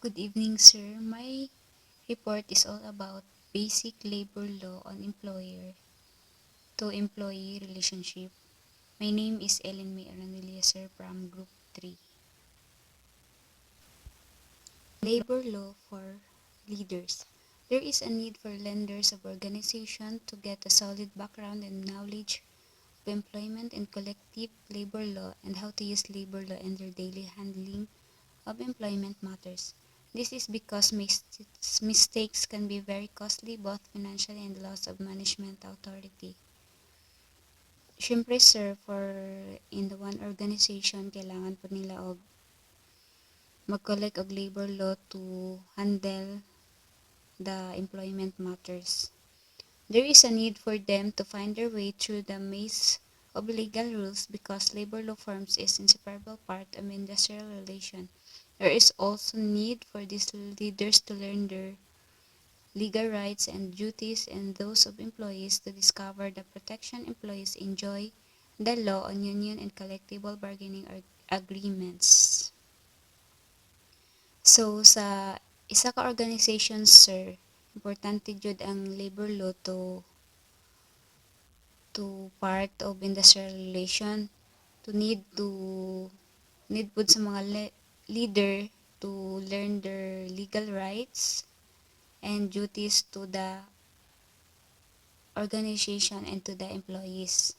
Good evening, sir. My report is all about basic labor law on employer to employee relationship. My name is Ellen May Aranilla, sir, from Group 3. Labor law for leaders. There is a need for lenders of organization to get a solid background and knowledge of employment and collective labor law and how to use labor law in their daily handling of employment matters. This is because mistakes can be very costly both financially and loss of management authority. Siyempre sir, for in the one organization, kailangan po nila og mag-collect og labor law to handle the employment matters. There is a need for them to find their way through the maze of legal rules because labor law forms is inseparable part of industrial relation. There is also need for these leaders to learn their legal rights and duties and those of employees to discover the protection employees enjoy, the law on union and collective bargaining agreements. So sa isa ka organization sir, importante jud ang labor law to part of industrial relation to need pud sa mga leader to learn their legal rights and duties to the organization and to the employees.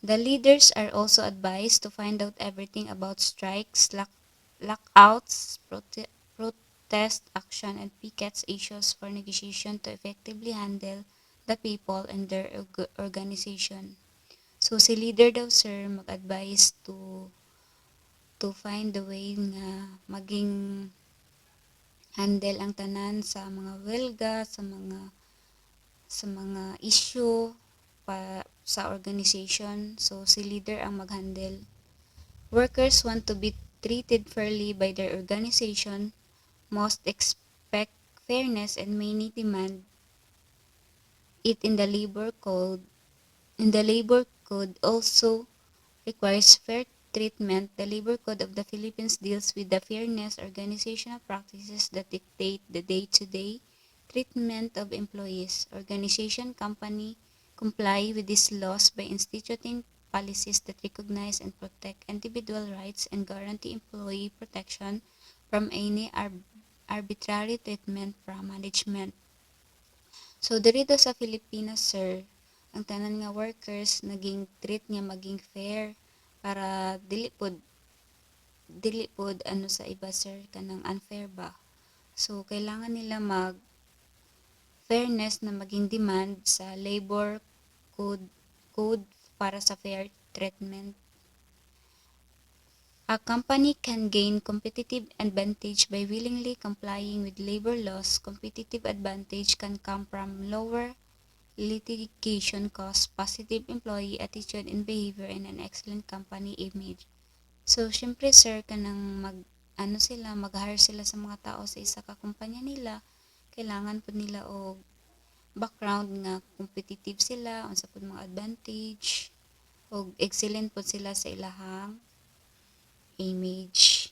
The leaders are also advised to find out everything about strikes, lockouts, protest action, and pickets issues for negotiation to effectively handle the people and their organization. So si leader daw sir mag-advise to find the way nga maging handle ang tanan sa mga welga, sa mga issue pa sa organization. So si leader ang mag-handle. Workers want to be treated fairly by their organization, must expect fairness and many demand it in the labor code. In the labor code also requires fair treatment. The Labor Code of the Philippines deals with the fairness organizational practices that dictate the day-to-day treatment of employees. Organization company comply with these laws by instituting policies that recognize and protect individual rights and guarantee employee protection from any arbitrary treatment from management. So diri daw sa Pilipinas sir, ang tanan nga workers naging treat nga maging fair para dili pod ano sa iba sir kanang unfair ba. So kailangan nila mag fairness na maging demand sa labor code para sa fair treatment. A company can gain competitive advantage by willingly complying with labor laws. Competitive advantage can come from lower litigation costs, positive employee attitude and behavior, and an excellent company image. So, syempre sir, kanang mag-hire sila sa mga tao sa isa ka kumpanya nila, kailangan po nila og background nga competitive sila, unsa pud mga advantage, og excellent po sila sa ilahang image.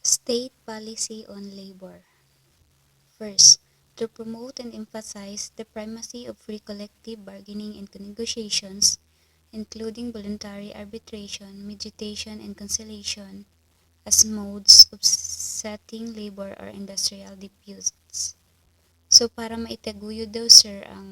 State policy on labor. First, to promote and emphasize the primacy of free collective bargaining and negotiations, including voluntary arbitration, mediation, and conciliation as modes of settling labor or industrial disputes. So, para maitaguyod daw sir ang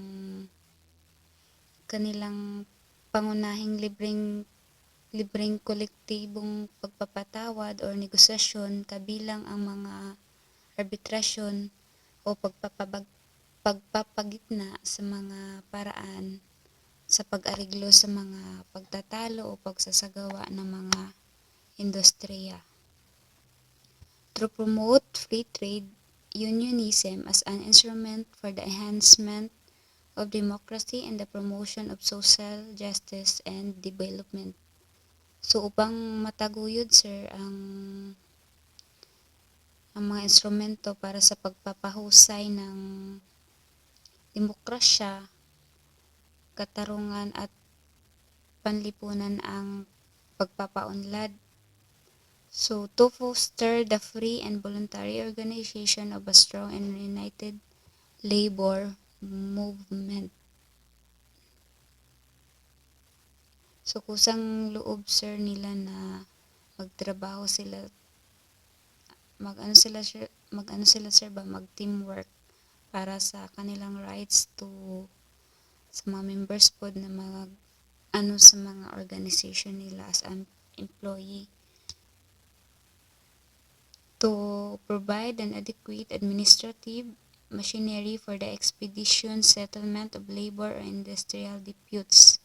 kanilang pangunahing libreng kolektibong pagpapatawad o negosasyon kabilang ang mga arbitrasyon o pagpapagitna sa mga paraan sa pag-ariglo sa mga pagtatalo o pagsasagawa ng mga industriya. To promote free trade unionism as an instrument for the enhancement of democracy and the promotion of social justice and development. So upang mataguyod sir ang mga instrumento para sa pagpapahusay ng demokrasya, katarungan at panlipunan ang pagpapaunlad So, to foster the free and voluntary organization of a strong and united labor movement. So, kusang loob sir nila na magtrabaho sila, mag-ano sila sir ba, mag-teamwork para sa kanilang rights to sa mga members po na sa mga organization nila as an employee, to provide an adequate administrative machinery for the expeditious settlement of labor or industrial disputes,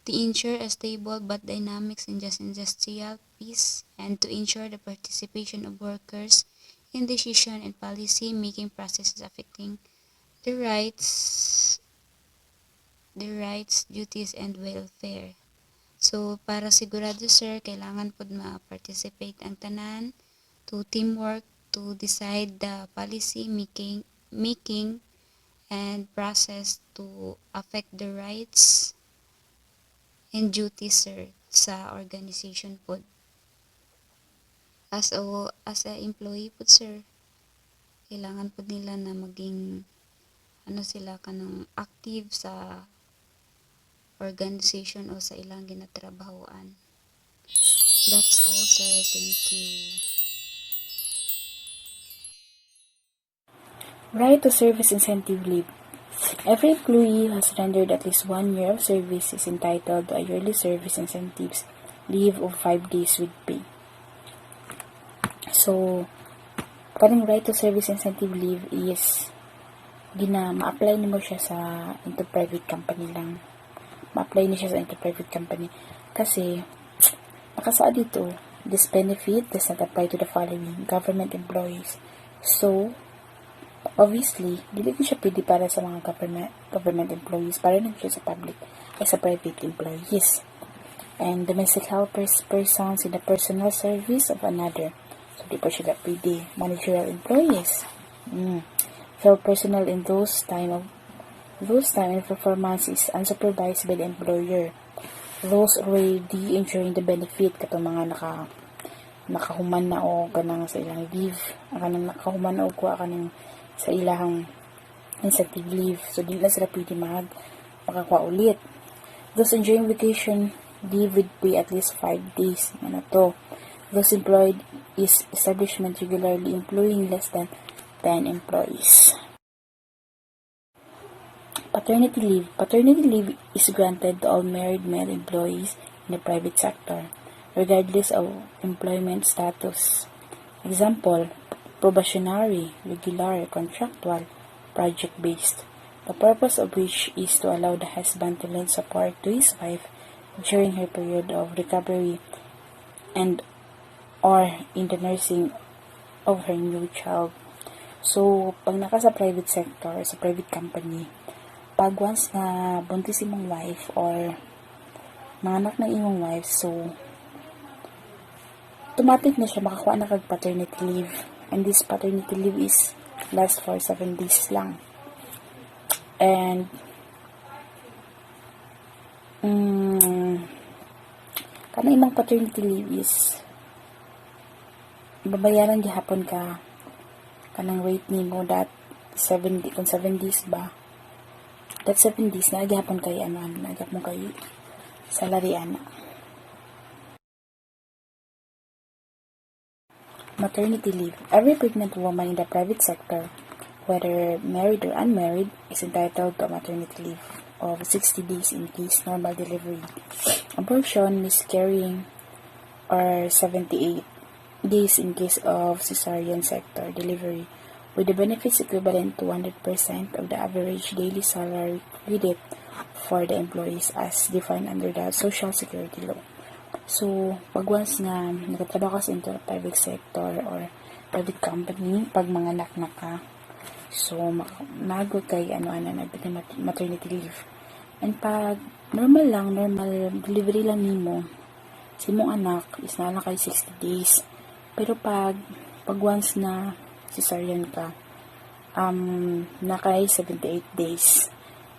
to ensure a stable but dynamic industrial peace, and to ensure the participation of workers in decision and policy making processes affecting their rights, duties, and welfare. So, para sigurado sir, kailangan po ma-participate ang tanan to teamwork to decide the policy making and process to affect the rights and duties sir sa organization po. As a employee po sir, kailangan po nila na maging sila kanang active sa organization o sa ilang ginatrabahoan. That's all sir. Thank you. Right to service incentive leave. Every employee who has rendered at least 1 year of service is entitled to a yearly service incentives leave of 5 days with pay. So, kaning right to service incentive leave is ma-apply nimo siya sa into private company lang. Ma-apply niya siya sa into private company kasi nakasaad dito, this benefit does not apply to the following government employees. So, obviously, dili ko siya pwede para sa mga government employees, para lang siya sa public, ay sa private employees. And domestic helpers, persons in the personal service of another. So, di pa siya pwede. Managerial employees. Field personnel in those time and performance is unsupervised by the employer. Those already enjoying the benefit, katong mga nakahuman na o kanang sa ilang leave, kanang nakahuman na o kuha kanang sa ilang incentive leave. So, di na sila pwede makakuha ulit. Those enjoying vacation leave with pay at least 5 days. Those employed is establishment regularly employing less than 10 employees. Paternity leave. Paternity leave is granted to all married male employees in the private sector, regardless of employment status. Example, probationary, regular, contractual, project-based, the purpose of which is to allow the husband to lend support to his wife during her period of recovery and or in the nursing of her new child. So, pag naka sa private sector, sa private company, pag once na buntis imong wife or nanganak na imong wife, so automatic na siya makakuha na kag paternity leave. And this paternity leave is last for 7 days lang. And kanang imong paternity leave is babayaran gihapon ka kanang rate nimo that 7 days ba, that 7 days na gihapon kay nagapon kay salary ana. Maternity leave. Every pregnant woman in the private sector, whether married or unmarried, is entitled to a maternity leave of 60 days in case normal delivery, abortion, miscarrying, or 78 days in case of cesarean sector delivery, with the benefits equivalent to 100% of the average daily salary credit for the employees as defined under the Social Security Law. So, pag once nga nagtatrabaho ka sa private sector or private company, pag manganak na ka, so nago kay maternity leave. And pag normal delivery lang nimo, si mong anak is na kay 60 days. Pero pag once na cesarean ka, na kay 78 days.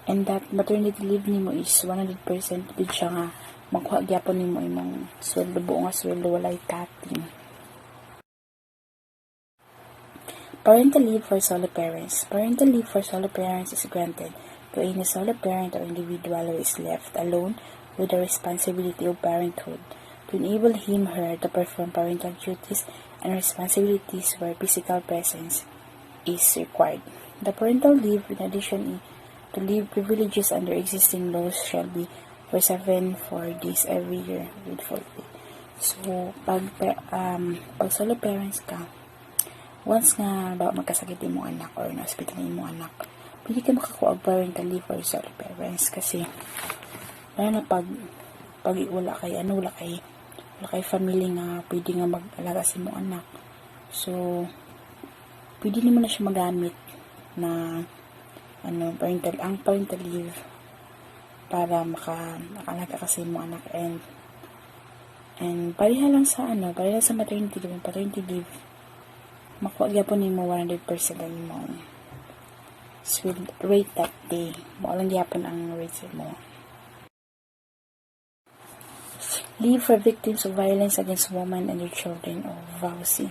And that maternity leave nimo is 100% with siya nga makuha gyapon nimo imong sweldo, buo nga sweldo, walay cutting. Parental leave for solo parents. Parental leave for solo parents is granted to any solo parent or individual who is left alone with the responsibility of parenthood to enable him/her to perform parental duties and responsibilities where physical presence is required. The parental leave, in addition to leave privileges under existing laws, shall be for 4 days every year with full pay. So, pag solo parents ka, once nga ba magkasakit mo anak or na-hospitalin mo anak, pwede ka makakuha og parental leave for solo parents kasi lalo na pag wala kay family nga pwede nga mag-alaga sa mo anak. So, pwede mo na siya magamit na parental leave para makalaga kasi mo anak and pareha lang sa maternity leave makuha gyapon nimo 100% ang mo will rate that day mo lang gyapon ang rate mo. Leave for victims of violence against women and their children or VAUSI.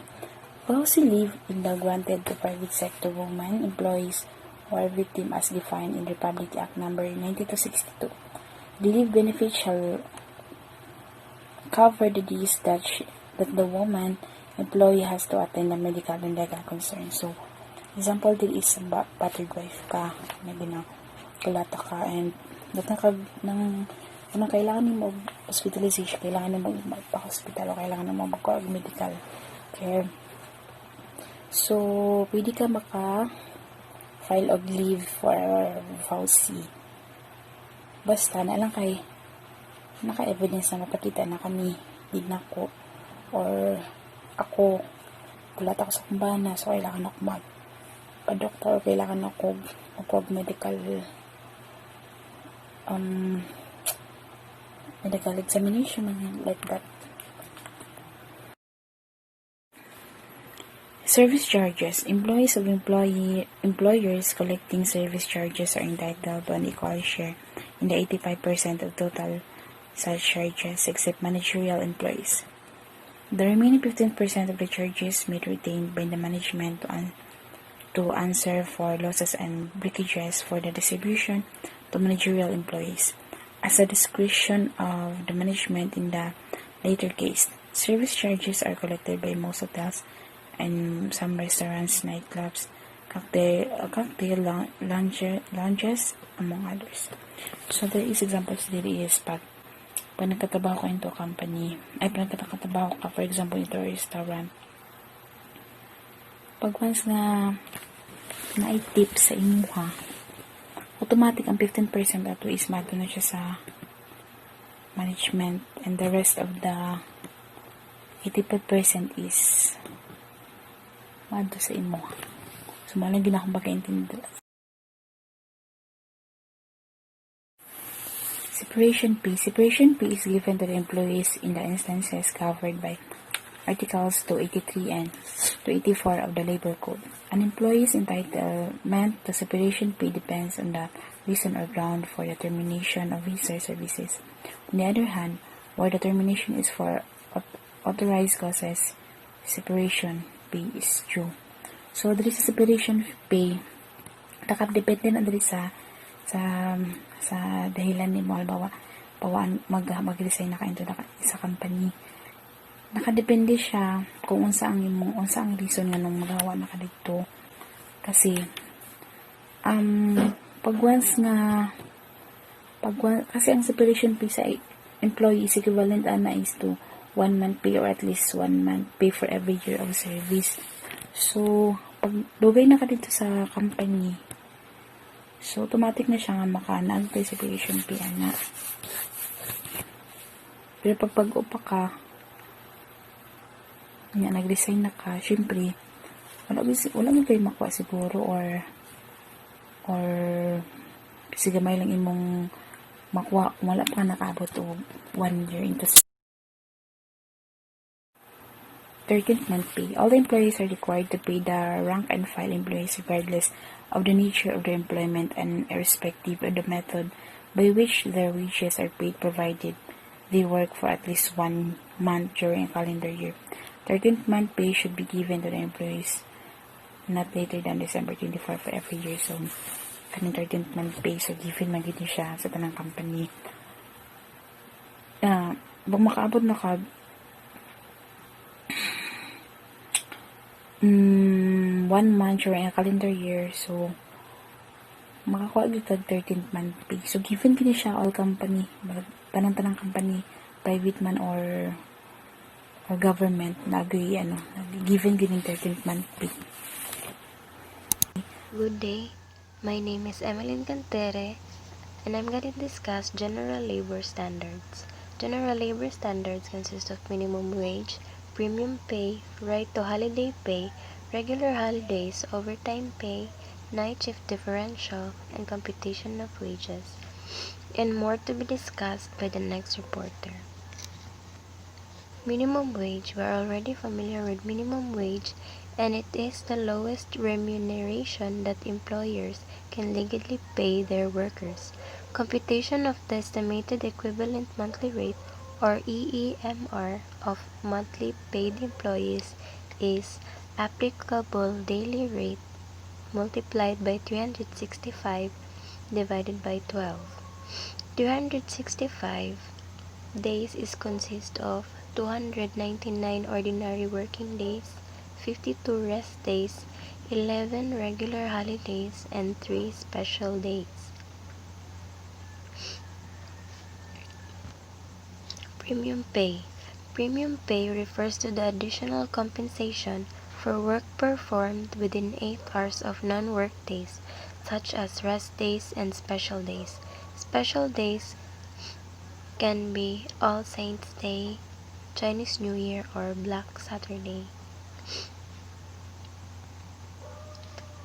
VAUSI leave is now granted to private sector women employees who are victim as defined in Republic Act number 9262. The leave benefit shall cover the days that the woman employee has to attend a medical and legal concern. So, example din is battered wife ka, na kulata ka, and nang kailangan mo hospitalization, kailangan mo magpa-hospital o kailangan mo mag-medical care. So, pwede ka file of leave for VAUSI. Basta na lang kay naka-evidence na mapakita na kami din ako or ako kulat ako sa kumbana, so kailangan ako pa-doctor or kailangan ako mag-medical medical examination like that. Service charges. Employees of employers collecting service charges are entitled to an equal share in the 85% of total such charges except managerial employees. The remaining 15% of the charges may be retained by the management to answer for losses and breakages for the distribution to managerial employees. As a discretion of the management in the later case, service charges are collected by most hotels and some restaurants, nightclubs, cocktail lounges, among others. So there is examples there is pag nagtatrabaho ka into a company, nagtatrabaho ka, for example, into a restaurant. Pag once na i-tip sa imuha, automatic ang 15% ato is mato na siya sa management and the rest of the 85% is mato sa imuha. So, malang ginakong baka-intindi. Separation pay. Separation pay is given to the employees in the instances covered by Articles 283 and 284 of the Labor Code. An employee's entitlement to separation pay depends on the reason or ground for the termination of his services. On the other hand, where the termination is for authorized causes, separation pay is due. So, there is a separation pay. Nakadepende na diri sa dahilan ni mo, halimbawa, mag-resign na ka into sa company. Nakadepende siya kung unsa ang reason nga nung magawa na ka dito. Kasi kasi ang separation pay sa employee is equivalent is to 1 month pay or at least 1 month pay for every year of service. So, pag dugay na ka dito sa company, so automatic na siya nga maka-nag separation pay ana. Pero pag upa ka, nag-resign na ka, syempre, wala mo kayo makuha siguro or sigamay lang imong makuha kung wala pa nakaabot o 1 year into 13th month pay. All the employees are required to pay the rank and file employees regardless of the nature of their employment and irrespective of the method by which their wages are paid provided they work for at least 1 month during a calendar year. 13th month pay should be given to the employees not later than December 24 for every year. So, kaning 13th month pay, so given man gid siya sa tanang company. Bang makaabot na ka 1 month during a calendar year, so makakuha gid kag 13th month pay. So given gid siya all company, tanang company, private man or government, given gid ng 13th month pay. Good day, my name is Emeline Cantere, and I'm going to discuss general labor standards. General labor standards consist of minimum wage, premium pay, right to holiday pay, regular holidays, overtime pay, night shift differential, and computation of wages, and more to be discussed by the next reporter. Minimum wage. We are already familiar with minimum wage, and it is the lowest remuneration that employers can legally pay their workers. Computation of the estimated equivalent monthly rate, or EEMR, of monthly paid employees is applicable daily rate multiplied by 365 divided by 12. 365 days is consist of 299 ordinary working days, 52 rest days, 11 regular holidays, and 3 special days. Premium pay. Premium pay refers to the additional compensation for work performed within 8 hours of non-work days, such as rest days and special days. Special days can be All Saints' Day, Chinese New Year, or Black Saturday.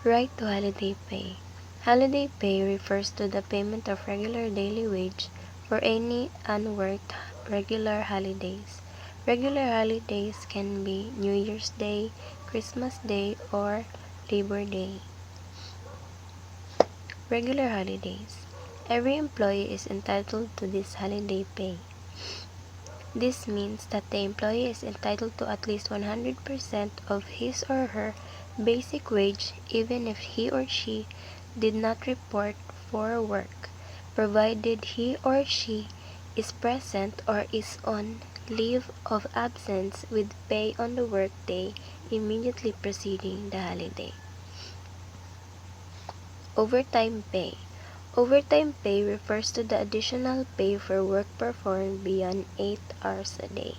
Right to holiday pay. Holiday pay refers to the payment of regular daily wage for any unworked regular holidays. Regular holidays can be New Year's Day, Christmas Day, or Labor Day. Regular holidays. Every employee is entitled to this holiday pay. This means that the employee is entitled to at least 100% of his or her basic wage even if he or she did not report for work, provided he or she is present or is on leave of absence with pay on the work day immediately preceding the holiday. Overtime pay. Overtime pay refers to the additional pay for work performed beyond 8 hours a day.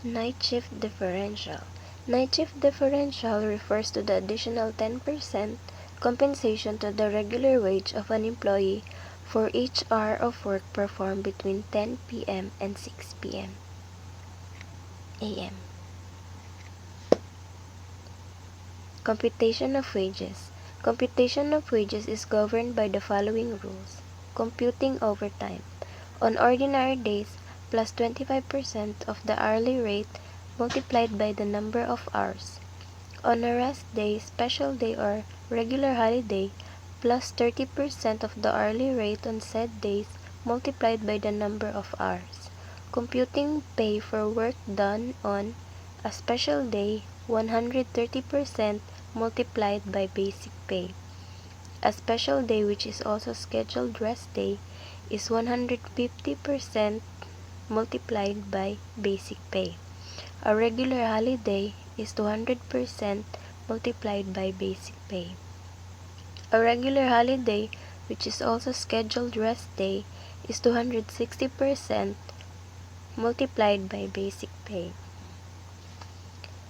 Night shift differential. Night shift differential refers to the additional 10% compensation to the regular wage of an employee for each hour of work performed between 10 p.m. and 6 p.m. a.m. Computation of wages. Computation of wages is governed by the following rules. Computing overtime. On ordinary days, plus 25% of the hourly rate multiplied by the number of hours. On a rest day, special day, or regular holiday, plus 30% of the hourly rate on said days multiplied by the number of hours. Computing pay for work done on a special day, 130% multiplied by basic pay. A special day, which is also scheduled rest day, is 150% multiplied by basic pay. A regular holiday is 200% multiplied by basic pay. A regular holiday, which is also scheduled rest day, is 260% multiplied by basic pay.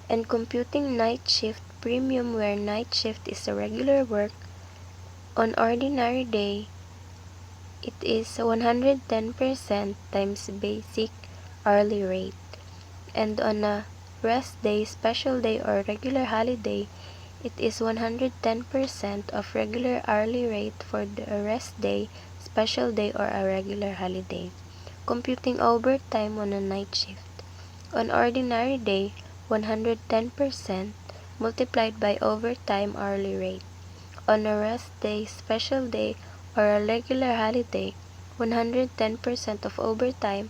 And computing night shift premium, where night shift is a regular work, on ordinary day, it is 110% times basic hourly rate. And on a rest day, special day, or regular holiday, it is 110% of regular hourly rate for the rest day, special day, or a regular holiday. Computing overtime on a night shift. On ordinary day, 110% multiplied by overtime hourly rate. On a rest day, special day, or a regular holiday, 110% of overtime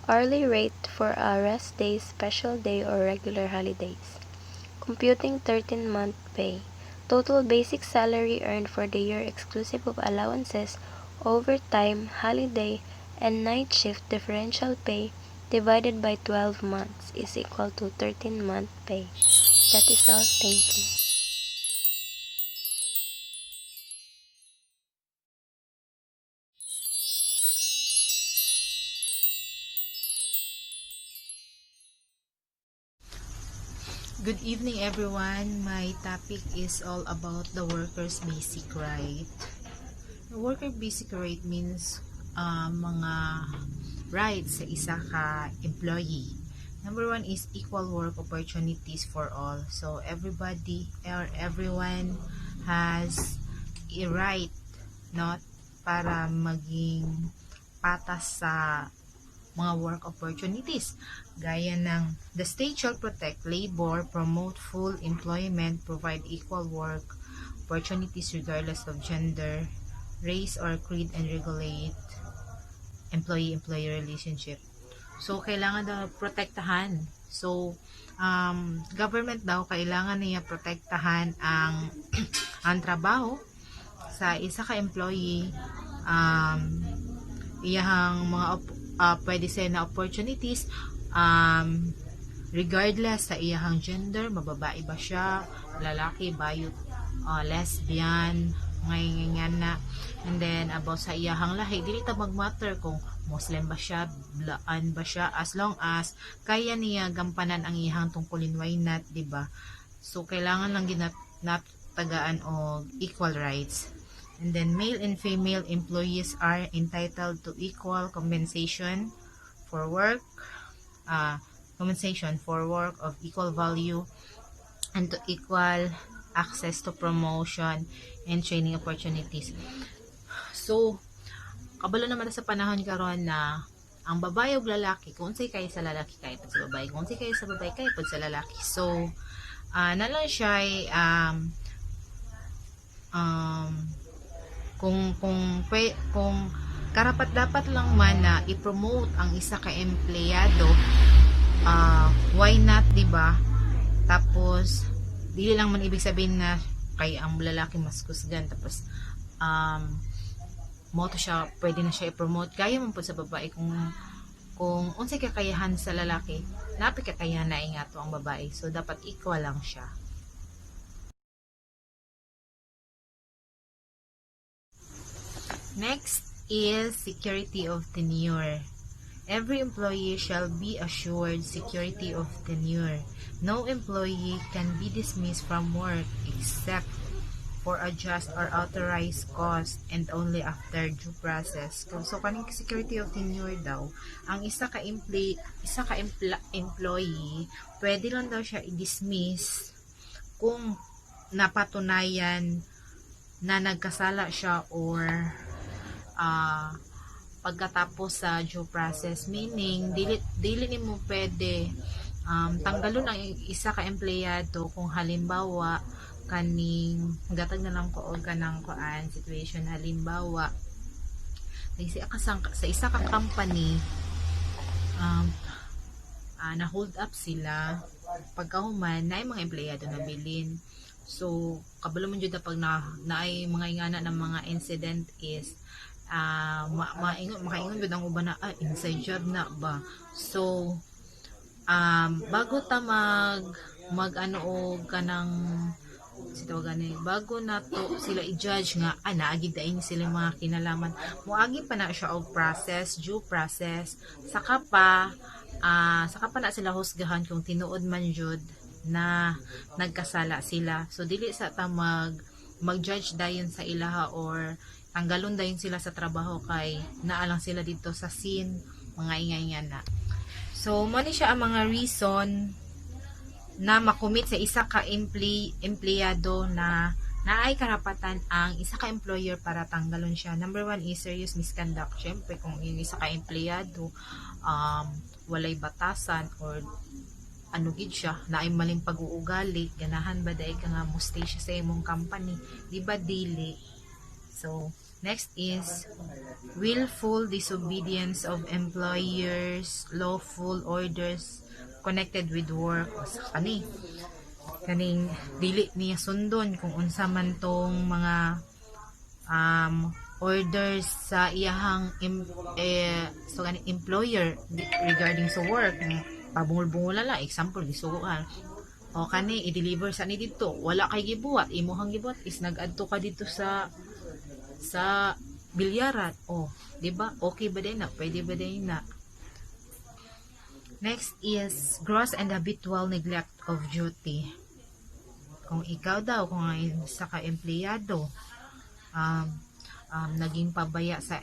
hourly rate for a rest day, special day, or regular holidays. Computing 13-month pay. Total basic salary earned for the year exclusive of allowances, overtime, holiday, and night shift differential pay divided by 12 months is equal to 13-month pay. That is all. Thank you. Good evening everyone. My topic is all about the worker's basic right. The worker basic right means mga rights sa isa ka employee. Number one is equal work opportunities for all. So everybody or everyone has a right, not para maging patas sa mga work opportunities gaya ng the state shall protect labor, promote full employment, provide equal work opportunities regardless of gender, race or creed, and regulate employee-employee relationship. So kailangan daw protektahan. So government daw kailangan niya protektahan ang ang trabaho sa isa ka employee, iyahang mga pwede sa na opportunities, regardless sa iyahang gender, mababae ba siya, lalaki, bayot, lesbian, ngayon na. And then about sa iyahang lahi, dili ta magmatter kung Muslim ba siya, blaan ba siya, as long as kaya niya gampanan ang iyahang tungkulin, why not, diba? So kailangan lang ginatagaan og equal rights. And then male and female employees are entitled to equal compensation for work of equal value, and to equal access to promotion and training opportunities. So kabalo naman sa panahon karon na ang babae ug lalaki, kung unsay kay sa lalaki kay pud sa babae, kung unsay kay sa babae kay pud sa lalaki. So na lang siya kung karapat dapat lang man na i-promote ang isa ka empleyado, why not, diba? Tapos dili lang man ibig sabihin na kay ang lalaki mas kusgan, tapos mo to siya, pwede na siya i-promote. Kaya man po sa babae kung unsay kakayahan sa lalaki, napi kakayahan na ingato ang babae. So dapat equal lang siya. Next is security of tenure. Every employee shall be assured security of tenure. No employee can be dismissed from work except for a just or authorized cause, and only after due process. So kaning security of tenure daw, ang isa ka employee, pwede lang daw siya i-dismiss kung napatunayan na nagkasala siya or pagkatapos sa due process, meaning dili nimo pwede tanggalon ang isa ka empleyado kung halimbawa kaning gatag na lang ko og kanang kuan situation. Halimbawa sa isa ka company, na hold up sila, pagkahuman na mga empleyado na bilin. So kabalo man jud pag naay mga ingana ng mga incident is makaingon jud ang uban na inside job na ba. So bago ta mag ano og kanang bago na to sila i-judge nga naagid dayon sila mga kinalaman, moagi pa na siya og process, due process, saka pa na sila husgahan kung tinuod man jud na nagkasala sila. So dili sa ta mag-judge dayon sa ilaha or tanggalon dayon sila sa trabaho kay naalang sila dito sa scene, mga ingay na. So mo ni siya ang mga reason na makomit sa isa ka empleyado na naay karapatan ang isa ka employer para tanggalon siya. Number one is serious misconduct. Syempre kung yung isa ka empleyado walay batasan or ano gid siya, naay maling pag-uugali, ganahan ba dai ka nga mo stay siya sa imong company, di ba dili? So next is willful disobedience of employers lawful orders connected with work. O sa kani kaning dili niya sundon kung unsa man tong mga orders sa iyahang employer regarding sa work, pabungol-bungol lang, example gisuguan o kani i-deliver sa ni dito, wala kay gibuhat, imuhang gibuhat is nag-adto ka dito sa bilyaran, di ba, okay ba din na, pwede ba din na. Next is gross and habitual neglect of duty. Kung ikaw daw, kung isa ka empleyado, naging pabaya sa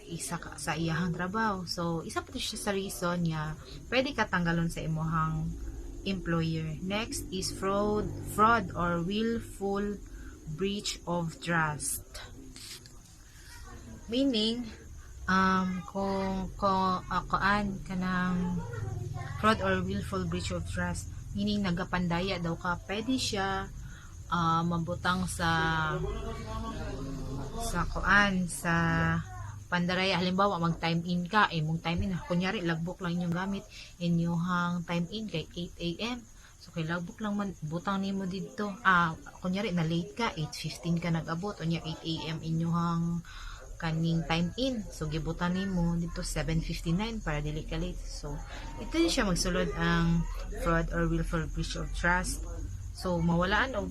iyahang trabaho, so isa pa siya sa reason niya pwede ka tanggalon sa imuhang employer. Next is fraud or willful breach of trust. Meaning, kung kanang fraud or willful breach of trust, meaning nagapandaya daw ka, pwede siya mabutang sa pandaraya. Halimbawa mag time in ka, mong time in, kunyari logbook lang inyong gamit, inyong time in kay 8 AM, so kay logbook lang man butang nimo dito, kunyari na late ka, 8:15 ka nag-abot, unya 8 AM inyong kaning time in, so gibutan nimo dito 7:59 para dili ka late. So ito din siya magsulod ang fraud or willful breach of trust. So mawalaan og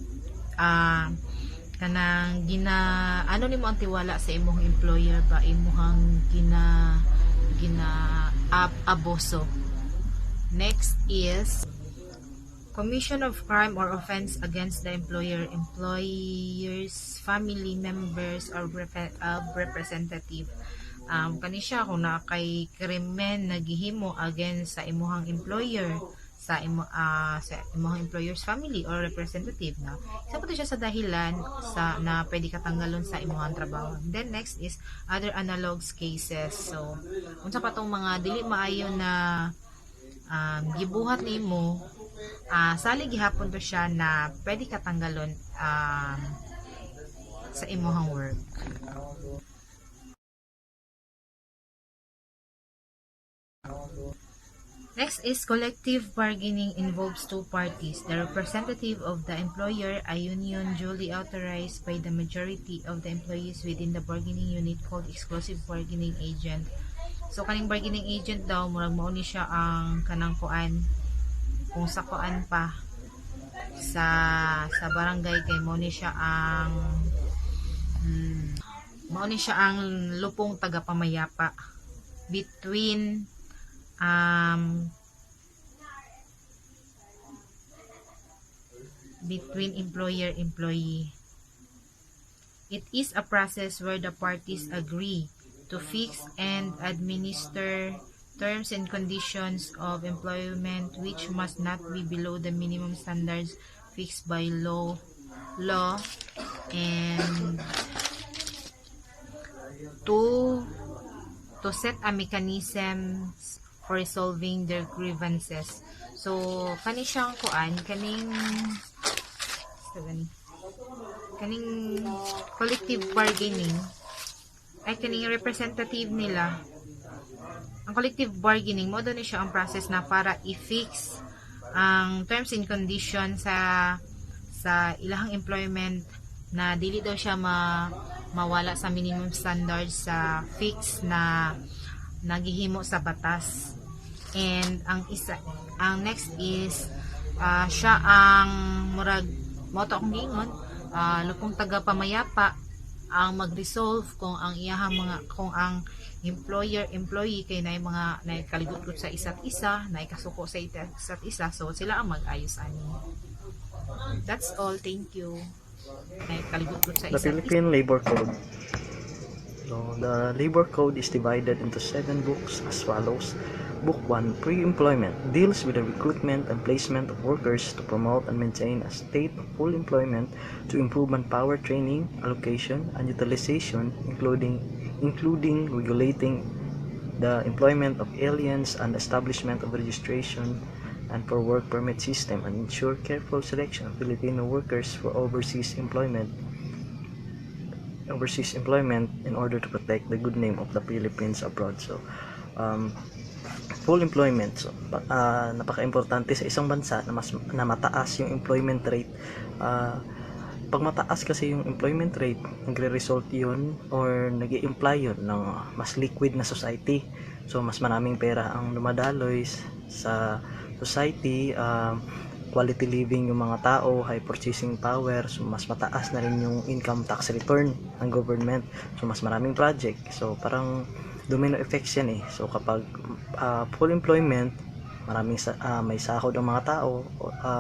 kanang ano nimo ang tiwala sa imong employer ba, imuhang aboso. Next is commission of crime or offense against the employer's family members or representative. Kani siya kung na kay krimen naghihimo against sa imuhang employer, sa imong employer's family or representative, na isa pa to siya sa dahilan na pwede ka tanggalon sa imong trabaho. Then next is other analogs cases. So unsa pa tong mga dili maayo na gibuhat nimo, salig gihapon to siya na pwede ka tanggalon sa imong work. Next is collective bargaining involves two parties, the representative of the employer, a union duly authorized by the majority of the employees within the bargaining unit, called exclusive bargaining agent. So kaning bargaining agent daw, murag mao ni siya ang kanang kuan, kung sa kuan pa sa barangay, kay mao ni siya ang lupong tagapamayapa between employer-employee. It is a process where the parties agree to fix and administer terms and conditions of employment which must not be below the minimum standards fixed by law and to set a mechanism for resolving their grievances. So kani siyang kuan, kaning collective bargaining ay kaning representative nila. Ang collective bargaining mo doon siya ang process na para i-fix ang terms and conditions sa ilahang employment na dili daw siya mawala sa minimum standards sa fix na naghihimo sa batas. And ang next is siya ang murag moto akong gingon, lupong tagapamayapa ang mag-resolve kung ang employer-employee kay na mga naikaligot sa isa't isa, naikasuko sa isa't isa, so sila ang mag-ayos ani. That's all, thank you. Naikaligot sa The Philippine Labor Code. So, the Labor Code is divided into 7 books as follows. Book 1, Pre-Employment, deals with the recruitment and placement of workers to promote and maintain a state of full employment, to improve manpower training, allocation, and utilization, including regulating the employment of aliens and establishment of registration and for work permit system, and ensure careful selection of Filipino workers for overseas employment in order to protect the good name of the Philippines abroad. So full employment. So, napaka-importante sa isang bansa na mataas yung employment rate. Pag mataas kasi yung employment rate, nagre-result yun or nag-i-imply yun ng mas liquid na society. So, mas maraming pera ang dumadaloy sa society, quality living yung mga tao, high purchasing power, so mas mataas na rin yung income tax return ng government. So, mas maraming project. So, parang domino effects yan eh. So, kapag full employment, may sahod ang mga tao,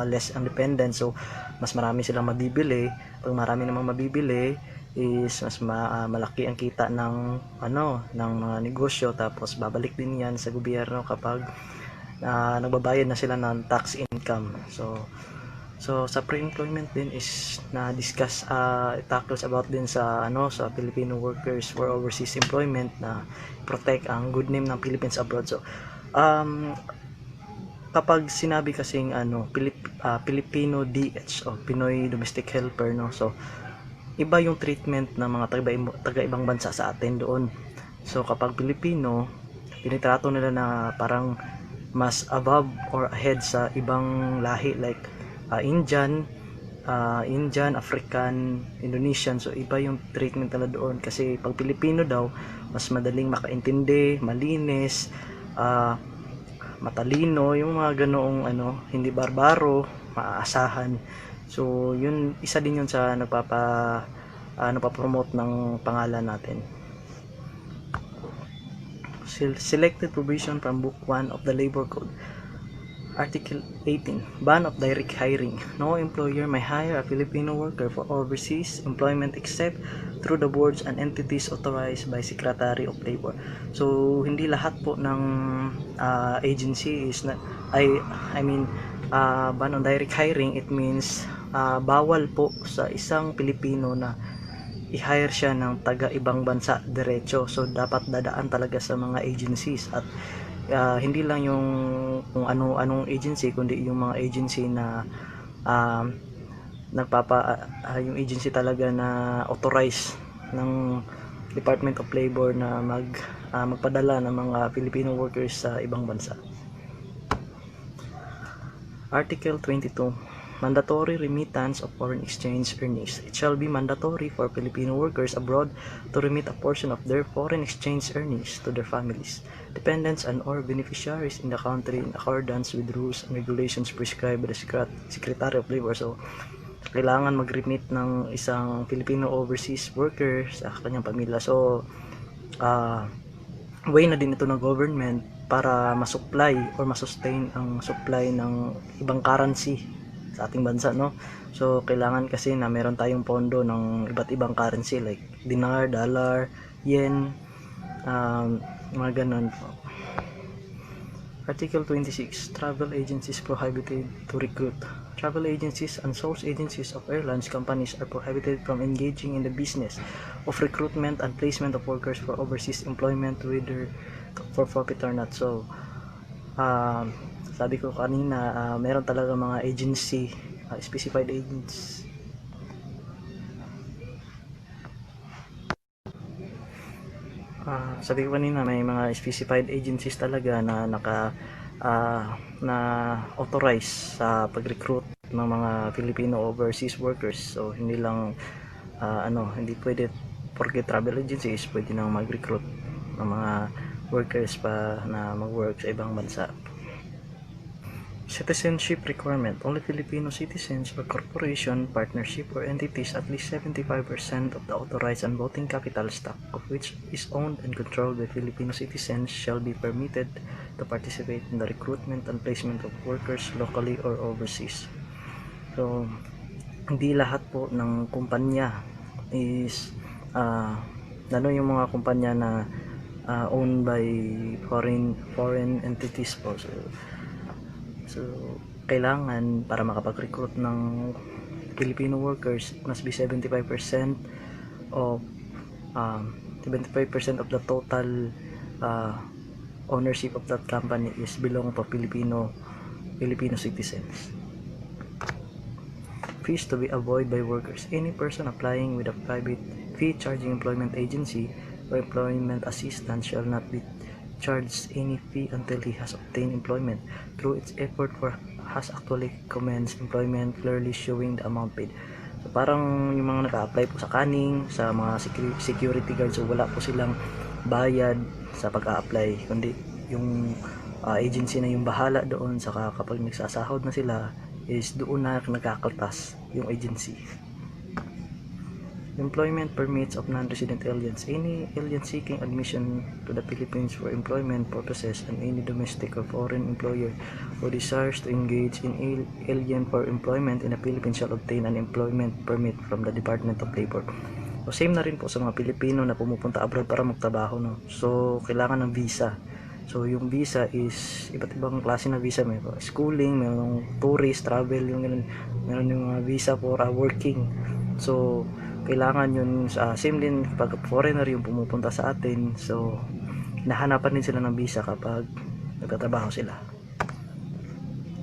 less independent, so mas marami silang mabibili. Pag marami namang mabibili is mas malaki ang kita ng ng mga negosyo, tapos babalik din yan sa gobyerno kapag nagbabayad na sila ng tax income. So sa pre-employment din is na-discuss, it tackles about din sa sa Filipino workers for overseas employment na protect ang good name ng Philippines abroad. So kapag sinabi kasing Filipino DH o Pinoy Domestic Helper, no, so iba yung treatment ng mga taga-ibang bansa sa atin doon. So kapag Pilipino, tinitrato nila na parang mas above or ahead sa ibang lahi like Indian, African, Indonesian. So iba yung treatment nila doon kasi pag Pilipino daw, mas madaling makaintindi, malinis, matalino, yung mga ganoong hindi barbaro, maaasahan. So yun, isa din yun sa nagpapromote ng pangalan natin. Selected provision from Book 1 of the Labor Code. Article 18. Ban of direct hiring. No employer may hire a Filipino worker for overseas employment except through the boards and entities authorized by Secretary of Labor. So hindi lahat po ng agency is ban on direct hiring. It means bawal po sa isang Pilipino na i-hire siya ng taga-ibang bansa diretso. So dapat dadaan talaga sa mga agencies at hindi lang yung kung anong agency, kundi yung mga agency na yung agency talaga na authorized ng Department of Labor na magpadala ng mga Filipino workers sa ibang bansa. Article 22. Mandatory remittance of foreign exchange earnings. It shall be mandatory for Filipino workers abroad to remit a portion of their foreign exchange earnings to their families, dependents and or beneficiaries in the country in accordance with rules and regulations prescribed by the Secretary of Labor. So, kailangan mag-remit ng isang Filipino overseas worker sa kanyang pamilya. So, way na din ito ng government para masupply or masustain ang supply ng ibang currency sa ating bansa, no? So kailangan kasi na meron tayong pondo ng iba't ibang currency like dinar, dollar, yen, mga ganun. Article 26. Travel agencies prohibited to recruit. Travel agencies and source agencies of airlines companies are prohibited from engaging in the business of recruitment and placement of workers for overseas employment, whether for profit or not. So sabi ko kanina, meron talaga mga agency, specified agents. Sabi ko kanina, may mga specified agencies talaga na na authorized sa pag-recruit ng mga Filipino overseas workers. So hindi lang hindi pwede porque travel agencies pwede nang mag-recruit ng mga workers pa na mag-work sa ibang bansa. Citizenship requirement. Only Filipino citizens or corporation, partnership, or entities at least 75% of the authorized and voting capital stock of which is owned and controlled by Filipino citizens shall be permitted to participate in the recruitment and placement of workers locally or overseas. So, hindi lahat po ng kumpanya is yung mga kumpanya na owned by foreign entities po. So, kailangan para makapag-recruit ng Filipino workers, it must be 75% of 75% of the total ownership of that company is belong to Filipino citizens. Fees to be avoided by workers. Any person applying with a private fee charging employment agency or employment assistance shall not be charge any fee until he has obtained employment through its effort or has actually commenced employment, clearly showing the amount paid. So, parang yung mga naka-apply po sa kaning, sa mga security guards, so wala po silang bayad sa pag-a-apply, kundi yung agency na yung bahala doon. Saka kapag nagsasahod na sila is doon na nagkakaltas yung agency. Employment permits of non-resident aliens. Any alien seeking admission to the Philippines for employment purposes and any domestic or foreign employer who desires to engage in alien for employment in the Philippines shall obtain an employment permit from the Department of Labor. So same na rin po sa mga Pilipino na pumupunta abroad para magtrabaho, no? So kailangan ng visa. So yung visa is iba't ibang klase na visa, may schooling, mayroong tourist, travel, yung ganun. Meron yung visa for working. So kailangan yun same din pag foreigner yung pumupunta sa atin. So nahanapan din sila ng visa kapag nagtatrabaho sila.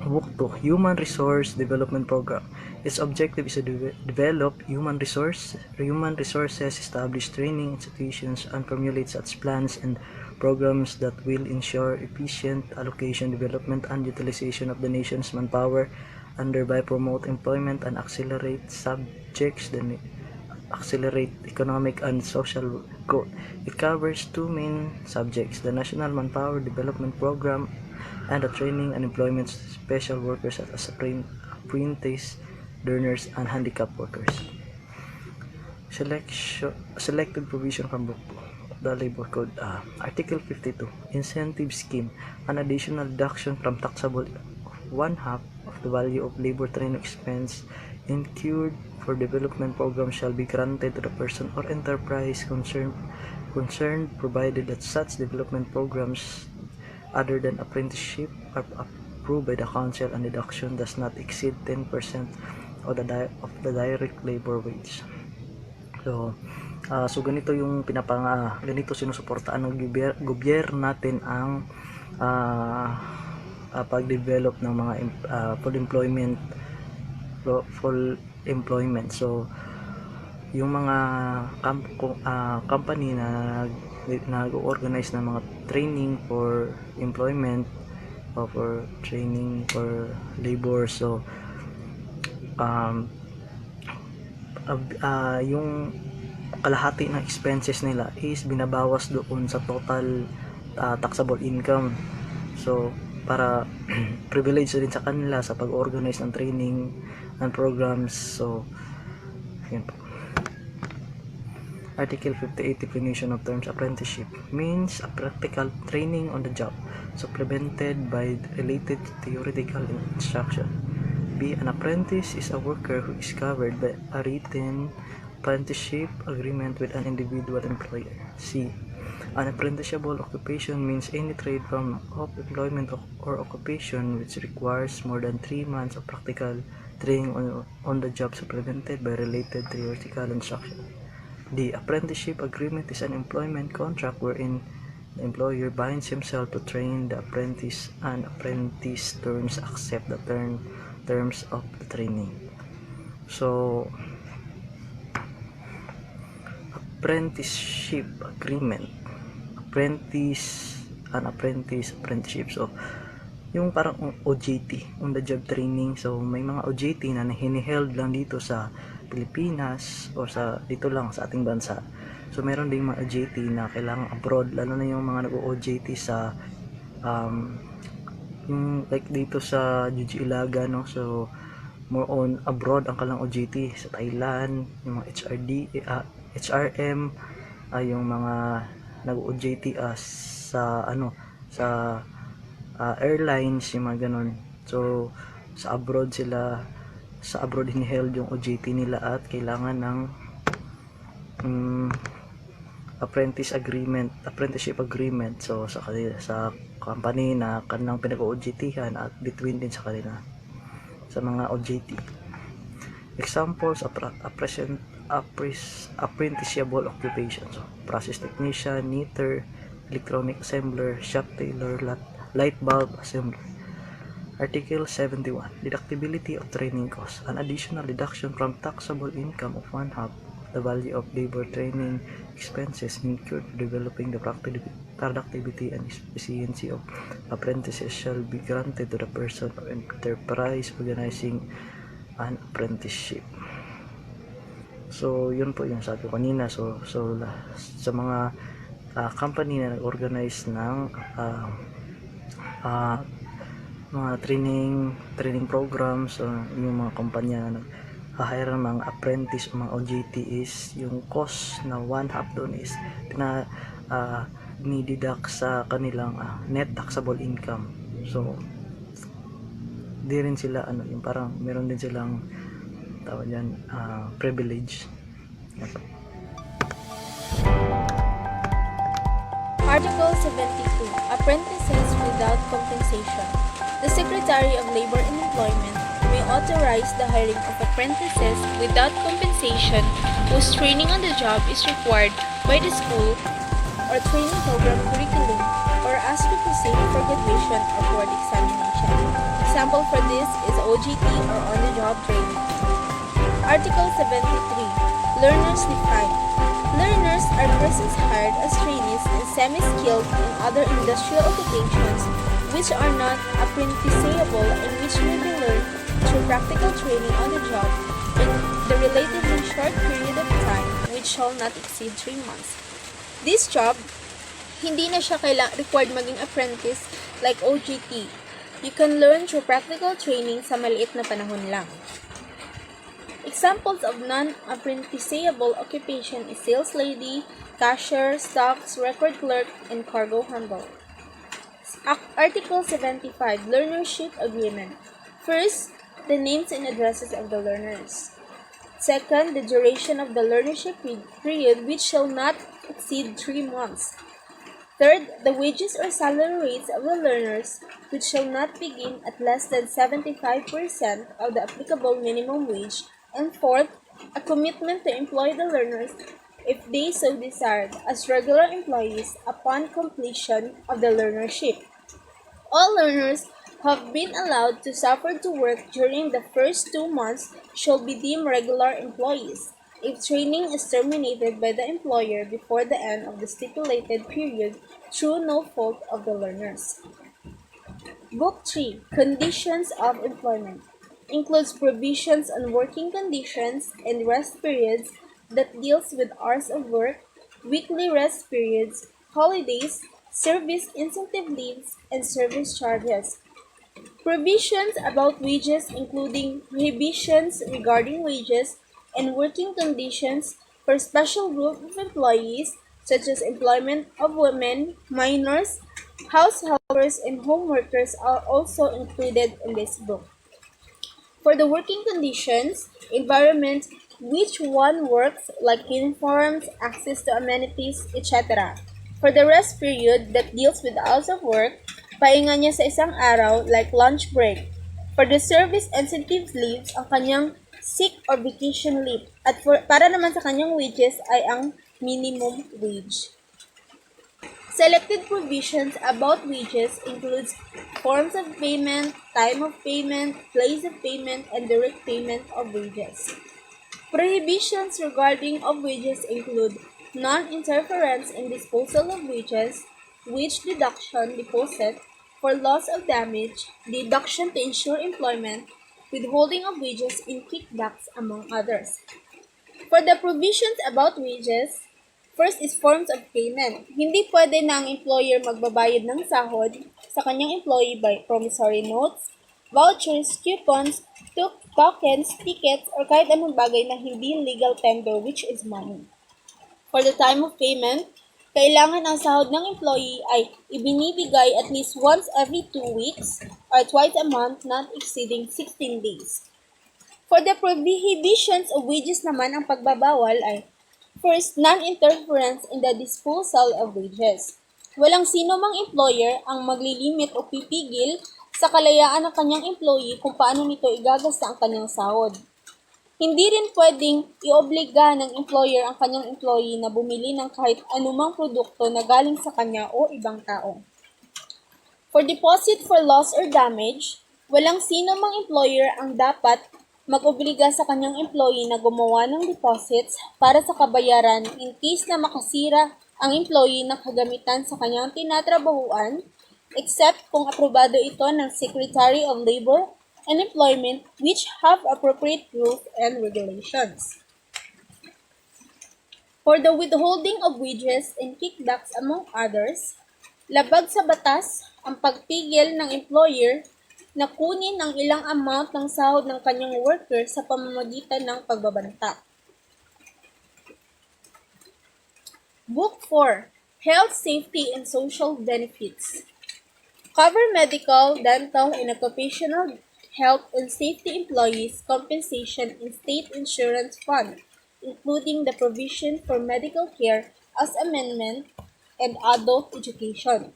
Book 2, Human Resource Development Program. Its objective is to develop human resources, establish training institutions, and formulate such plans and programs that will ensure efficient allocation, development, and utilization of the nation's manpower, and thereby promote employment and accelerate economic and social growth. It covers two main subjects: the National Manpower Development Program and the training and employment special workers as apprentice learners and handicapped workers. Selected provision from book the Labor Code. Article 52, Incentive Scheme. An additional deduction from taxable one-half of the value of labor training expense incurred for development program shall be granted to the person or enterprise concerned, provided that such development programs other than apprenticeship are approved by the council and deduction does not exceed 10% of the direct labor wage. So ganito yung ganito sinusuportaan ng gobyerno natin ang pag-develop ng mga full employment. So yung mga company na nag-organize ng mga training for employment o for training for labor, so yung kalahati ng expenses nila is binabawas doon sa total taxable income. So para privilege din sa kanila sa pag-organize ng training and programs. So yun po. Article 58, definition of terms. Apprenticeship means a practical training on the job, supplemented by related theoretical instruction. B. An apprentice is a worker who is covered by a written apprenticeship agreement with an individual employer. C. An apprenticeshable occupation means any trade form of employment or occupation which requires more than 3 months of practical training on the job, supplemented by related theoretical instruction. The apprenticeship agreement is an employment contract wherein the employer binds himself to train the apprentice, and apprentice terms accept the terms of the training. So apprenticeship agreement, apprenticeship. So yung parang OJT, on the job training. So may mga OJT na hiniheld lang dito sa Pilipinas o sa dito lang sa ating bansa. So meron ding mga OJT na kailangan abroad, lalo na yung mga nag-OJT sa yung like dito sa Juji Ilaga, no. So more on abroad ang kalang OJT sa Thailand, yung mga HRM, yung mga nag-OJT sa airlines, yung mga ganun. So sa abroad hiniheld yung OJT nila at kailangan ng apprenticeship agreement. So sa company na kanilang pinag-OJT-han at between din sa kanila sa mga OJT. Examples of apprenticeshable occupations: process technician, knitter, electronic assembler, shop tailor, light bulb assembler. Article 71, deductibility of training costs. An additional deduction from taxable income of one half the value of labor training expenses incurred for developing the productivity and efficiency of apprentices shall be granted to the person or enterprise organizing an apprenticeship. So, yun po yung sabi ko kanina. So sa mga company na nag-organize ng mga training programs, yung mga kumpanya na nag-hire ng mga apprentice o mga OJT is yung cost na one half doon is ni-deduct sa kanilang net taxable income. So di rin sila yung parang meron din silang tawag yan privilege. Article 72. Apprentices without compensation. The Secretary of Labor and Employment may authorize the hiring of apprentices without compensation whose training on the job is required by the school or training program curriculum or as requisite for graduation or board examination. Example for this is OJT or on-the-job training. Article 73. Learners defined. Learners are persons hired as trainees and semi-skilled in other industrial occupations which are not apprenticeable and which may be learned through practical training on the job in the relatively short period of time which shall not exceed 3 months. This job, hindi na siya required maging apprentice like OJT. You can learn through practical training sa maliit na panahon lang. Examples of non-apprenticeable occupation is sales lady, cashier, stocks, record clerk, and cargo handler. Article 75. Learnership Agreement. First, the names and addresses of the learners. Second, the duration of the learnership period which shall not exceed 3 months. Third, the wages or salary rates of the learners which shall not begin at less than 75% of the applicable minimum wage. And fourth, a commitment to employ the learners if they so desired as regular employees upon completion of the learnership. All learners who have been allowed to suffer to work during the first 2 months shall be deemed regular employees if training is terminated by the employer before the end of the stipulated period through no fault of the learners. Book 3. Conditions of Employment includes provisions on working conditions and rest periods that deals with hours of work, weekly rest periods, holidays, service incentive leaves, and service charges. Provisions about wages including prohibitions regarding wages and working conditions for special group of employees such as employment of women, minors, house helpers, and home workers are also included in this book. For the working conditions, environment, which one works, like uniforms, access to amenities, etc. For the rest period that deals with hours of work, pahinga niya sa isang araw, like lunch break. For the service incentive leaves, ang kanyang sick or vacation leave. At para naman sa kanyang wages ay ang minimum wage. Selected provisions about wages includes forms of payment, time of payment, place of payment, and direct payment of wages. Prohibitions regarding of wages include non-interference in disposal of wages, wage deduction, deposit for loss of damage, deduction to ensure employment, withholding of wages in kickbacks, among others. For the provisions about wages, first is forms of payment. Hindi pwede na ang employer magbabayad ng sahod sa kanyang employee by promissory notes, vouchers, coupons, tokens, tickets, or kahit anong bagay na hindi legal tender which is money. For the time of payment, kailangan ang sahod ng employee ay ibinibigay at least once every 2 weeks or twice a month not exceeding 16 days. For the prohibitions of wages naman, ang pagbabawal ay first, non-interference in the disposal of wages. Walang sino mang employer ang maglilimit o pipigil sa kalayaan ng kanyang employee kung paano nito igagasta ang kanyang sahod. Hindi rin pwedeng iobliga ng employer ang kanyang employee na bumili ng kahit anumang produkto na galing sa kanya o ibang tao. For deposit for loss or damage, walang sino mang employer ang dapat mag-obliga sa kanyang employee na gumawa ng deposits para sa kabayaran in case na makasira ang employee na kagamitan sa kanyang tinatrabahuan except kung aprobado ito ng Secretary of Labor and Employment which have appropriate rules and regulations. For the withholding of wages and kickbacks among others, labag sa batas ang pagpigil ng employer na kunin ang ilang amount ng sahod ng kanyang worker sa pamamagitan ng pagbabanta. Book 4. Health, Safety, and Social Benefits. Cover medical, dental, and occupational health and safety employees' compensation in state insurance fund, including the provision for medical care as amendment and adult education.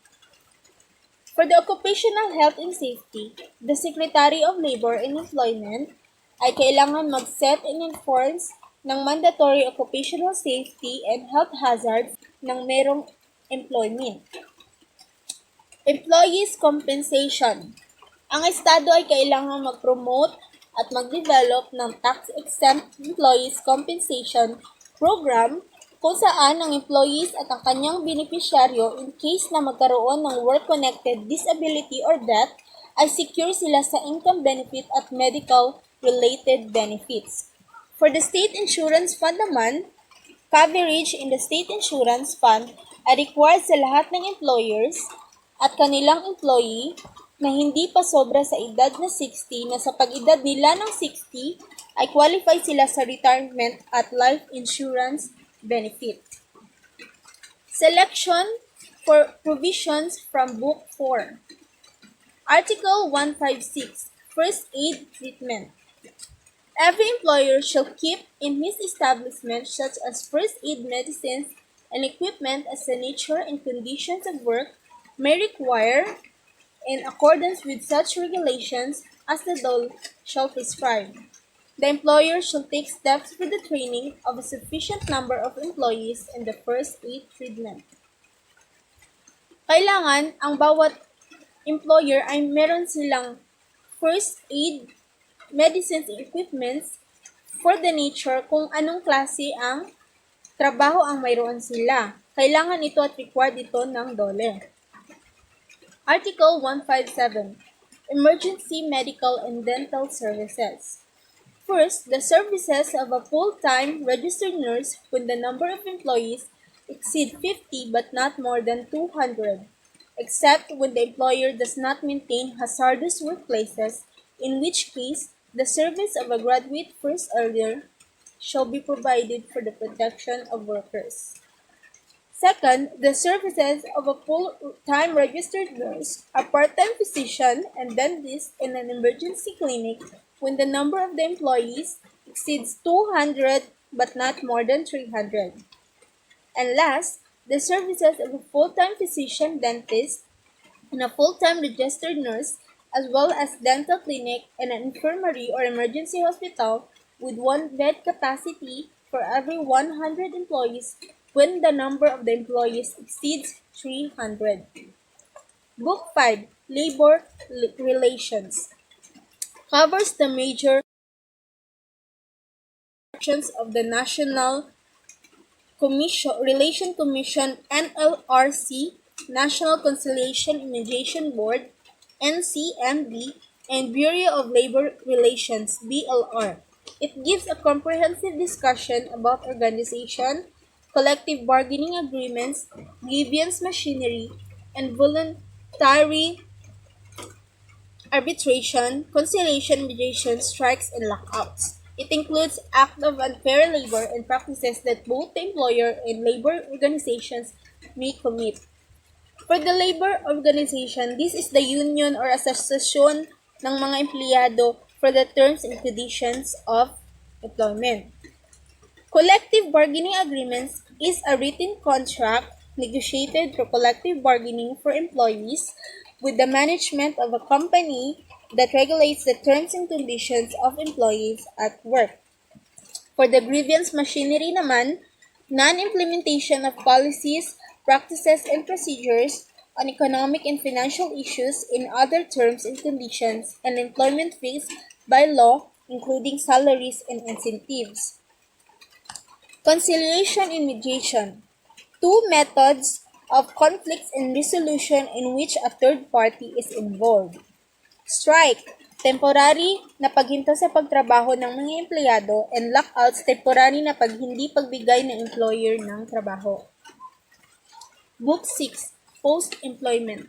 For the occupational health and safety, the Secretary of Labor and Employment ay kailangan mag-set and enforce ng mandatory occupational safety and health hazards ng merong employment. Employees' compensation. Ang estado ay kailangang mag-promote at mag-develop ng tax-exempt employees compensation program kung saan ang employees at ang kanyang benepisyaryo in case na magkaroon ng work-connected disability or death ay secure sila sa income benefit at medical-related benefits. For the state insurance fund naman, coverage in the state insurance fund ay required sa lahat ng employers at kanilang employee na hindi pa sobra sa edad na 60 na sa pag-edad nila ng 60 ay qualify sila sa retirement at life insurance benefit. Selection for provisions from Book 4. Article 156, First Aid Treatment. Every employer shall keep in his establishment such as first aid medicines and equipment as the nature and conditions of work may require in accordance with such regulations as the dole shall prescribe. The employer shall take steps for the training of a sufficient number of employees in the first aid treatment. Kailangan ang bawat employer ay meron silang first aid medicines and equipments for the nature kung anong klase ang trabaho ang mayroon sila. Kailangan ito at required ito ng dole. Article 157. Emergency Medical and Dental Services. First, the services of a full-time registered nurse when the number of employees exceed 50 but not more than 200, except when the employer does not maintain hazardous workplaces, in which case the service of a graduate first aider shall be provided for the protection of workers. Second, the services of a full-time registered nurse, a part-time physician, and dentist in an emergency clinic when the number of the employees exceeds 200 but not more than 300. And last, the services of a full-time physician, dentist, and a full-time registered nurse, as well as dental clinic and an infirmary or emergency hospital with one bed capacity for every 100 employees when the number of the employees exceeds 300. Book 5, Labor Relations, covers the major sections of the National Relation Commission NLRC, National Conciliation and Mediation Board NCMB, and Bureau of Labor Relations BLR. It gives a comprehensive discussion about organization, collective bargaining agreements, grievance machinery, and voluntary arbitration, conciliation, mediation, strikes, and lockouts. It includes acts of unfair labor and practices that both the employer and labor organizations may commit. For the labor organization, this is the union or association ng mga empleyado for the terms and conditions of employment. Collective bargaining agreements is a written contract negotiated through collective bargaining for employees with the management of a company that regulates the terms and conditions of employees at work. For the grievance machinery naman, non-implementation of policies, practices, and procedures on economic and financial issues in other terms and conditions and employment fixed by law, including salaries and incentives. Conciliation and mediation. 2 methods of conflicts and resolution in which a third party is involved. Strike, temporary na paghinto sa pagtrabaho ng mga empleyado, and lockouts, temporary na hindi pagbigay ng employer ng trabaho. Book 6, Post-Employment.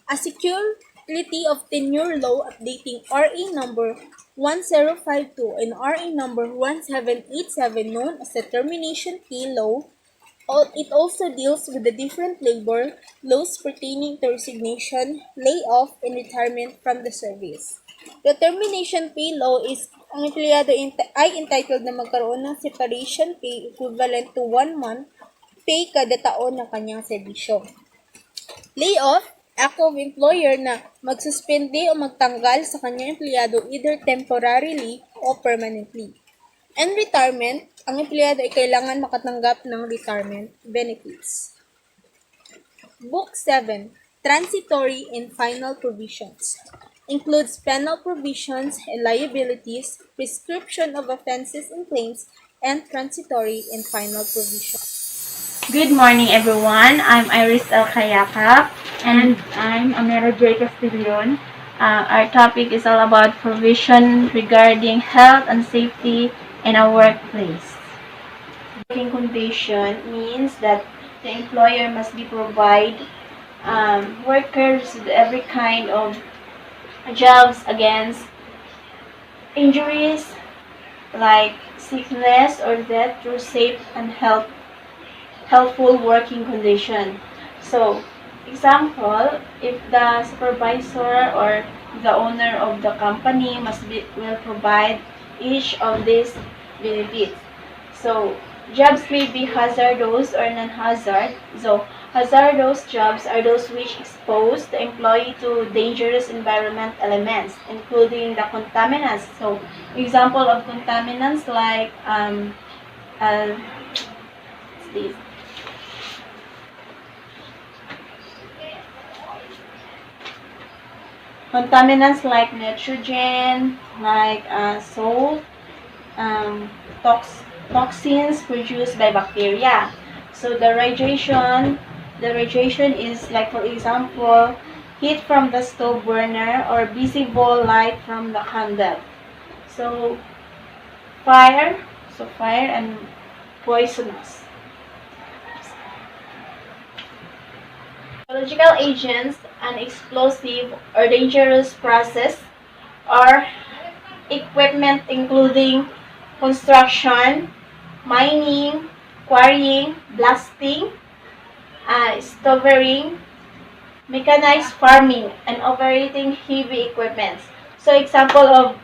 A security of tenure law updating RA number 1052 and RA number 1787 known as the termination pay law. It also deals with the different labor laws pertaining to resignation, layoff, and retirement from the service. The termination pay law is ang empleyado ay entitled na magkaroon ng separation pay equivalent to 1 month pay kada taon ng kanyang serbisyo. Layoff, act of employer na magsuspende o magtanggal sa kanyang empleyado either temporarily o permanently. And retirement, ang empleyado ay kailangan makatanggap ng retirement benefits. Book 7, Transitory and Final Provisions. Includes penal provisions and liabilities, prescription of offenses and claims, and transitory and final provisions. Good morning, everyone. I'm Iris El Kayakap, and I'm Amera J. Castillon. Our topic is all about provision regarding health and safety in a workplace. Working condition means that the employer must be provide workers with every kind of jobs against injuries like sickness or death through safe and healthful working condition. So, example, if the supervisor or the owner of the company will provide each of these benefits. So, jobs may be hazardous or non-hazard. So, hazardous jobs are those which expose the employee to dangerous environment elements, including the contaminants. So, example of contaminants like these. Contaminants like nitrogen, like salt, toxins produced by bacteria. So the radiation is like, for example, heat from the stove burner or visible light from the candle. So fire and poisonous. Biological agents, an explosive or dangerous process or equipment including construction, mining, quarrying, blasting, stowering, mechanized farming, and operating heavy equipment. So example of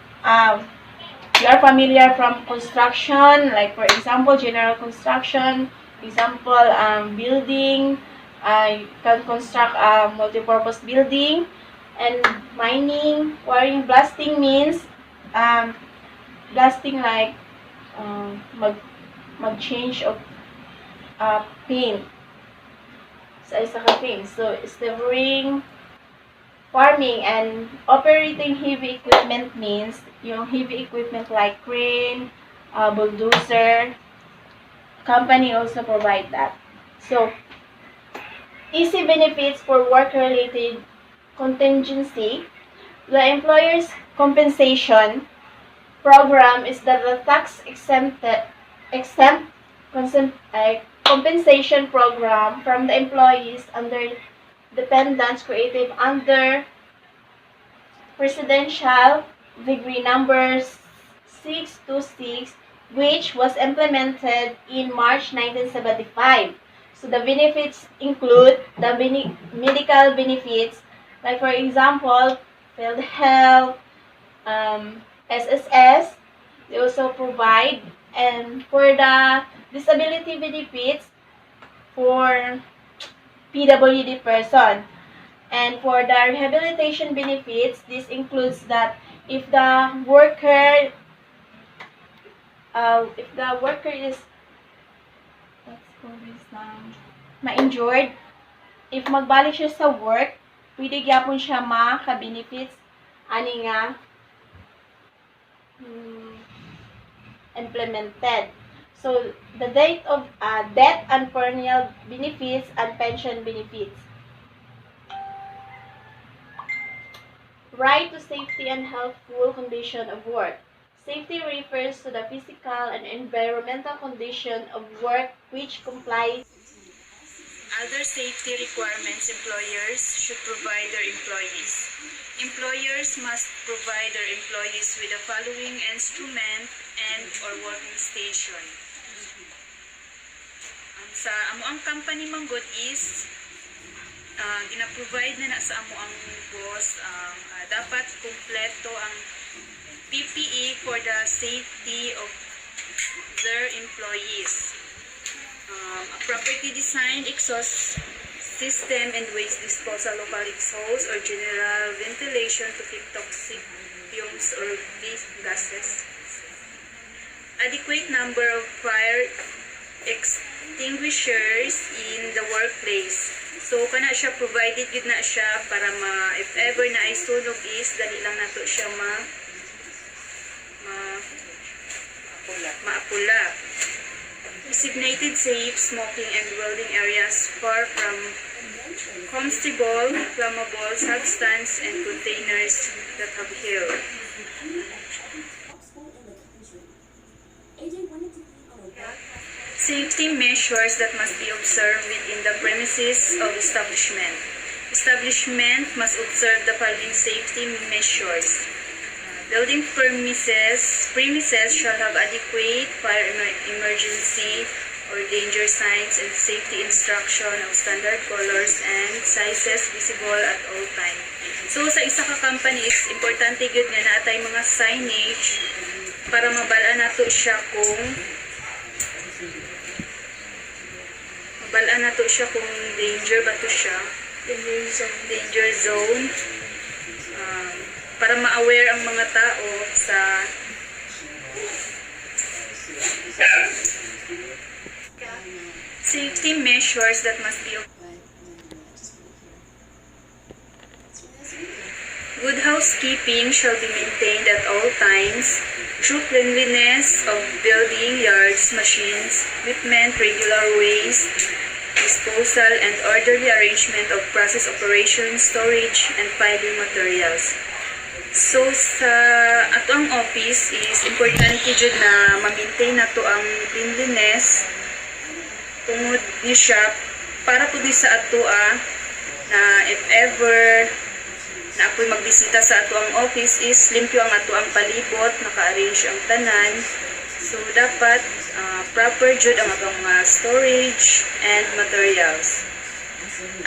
you are familiar from construction, like for example general construction, example building. You can construct a multi-purpose building, and mining, quarrying, blasting means blasting like mag-change of paint sa isa ka paint. So, stowering, farming, and operating heavy equipment means yung heavy equipment like crane, bulldozer. Company also provide that. So, easy benefits for work-related contingency. The employer's compensation program is that the tax-exempt compensation program from the employees under dependents created under Presidential Decree number 626, which was implemented in March 1975. So the benefits include the medical benefits, like for example, field health, SSS, they also provide, and for the disability benefits for PWD person. And for the rehabilitation benefits, this includes that if the worker is ma-injured, if magbalik siya sa work, pwede gyapon siya maka-benefits ani nga implemented. So, the date of death and perennial benefits and pension benefits. Right to safety and healthful condition of work. Safety refers to the physical and environmental condition of work which complies other safety requirements employers should provide their employees. Employers must provide their employees with the following instrument and or working station. Sa amo ang company manggod is gina-provide na sa amo ang boss dapat kumpleto ang PPE for the safety of their employees. A properly designed exhaust system and waste disposal, local exhaust or general ventilation to keep toxic fumes or gases. Adequate number of fire extinguishers in the workplace. So kana siya provided gid na siya para if ever na ay sunog is dali lang nato siya maapula. Designated safe smoking and welding areas far from combustible, flammable substance and containers that have healed. Safety measures that must be observed within the premises of establishment. Establishment must observe the following safety measures. Building premises shall have adequate fire emergency or danger signs and safety instruction of standard colors and sizes visible at all time. So sa isa ka company is importante gyud nga naatay mga signage para mabala nato siya kung danger ba to siya, danger zone. Para ma-aware ang mga tao sa safety measures that must be. Good housekeeping shall be maintained at all times. True cleanliness of building, yards, machines, equipment, regular waste disposal, and orderly arrangement of process operations, storage, and filing materials. So sa ato ang office is importante jud na ma-maintain nato ang cleanliness tungod ni siya para pud sa ato na if ever na ako'y magbisita sa ato ang office is limpyo ang ato ang palibot, naka-arrange ang tanan. So dapat proper jud ang atong storage and materials.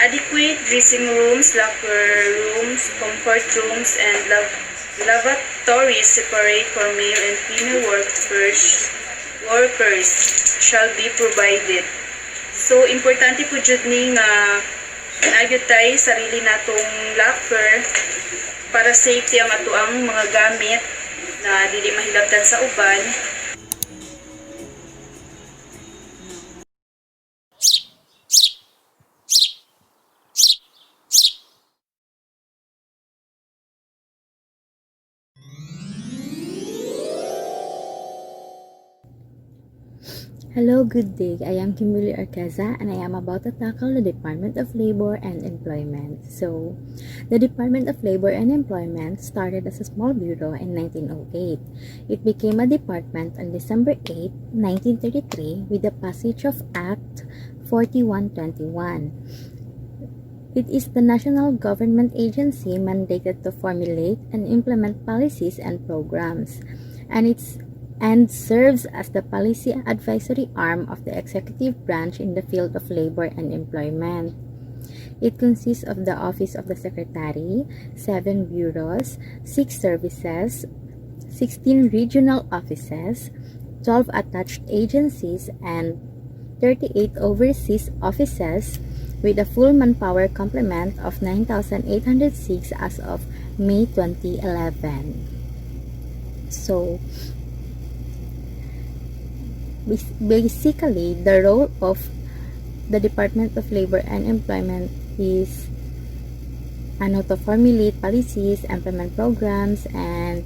Adequate dressing rooms, locker rooms, comfort rooms, and lavatories separate for male and female workers shall be provided. So, importante po jud ni nga naayutay sarili natong locker para safety ang ato ang mga gamit na dili mahilabtan sa uban. Hello, good day. I am Kimberly Arcaza and I am about to tackle the Department of Labor and Employment. So, the Department of Labor and Employment started as a small bureau in 1908. It became a department on December 8, 1933 with the passage of Act 4121. It is the national government agency mandated to formulate and implement policies and programs, and serves as the policy advisory arm of the executive branch in the field of labor and employment. It consists of the Office of the Secretary, 7 bureaus, 6 services, 16 regional offices, 12 attached agencies, and 38 overseas offices, with a full manpower complement of 9,806 as of May 2011. So, basically, the role of the Department of Labor and Employment is to formulate policies, implement programs, and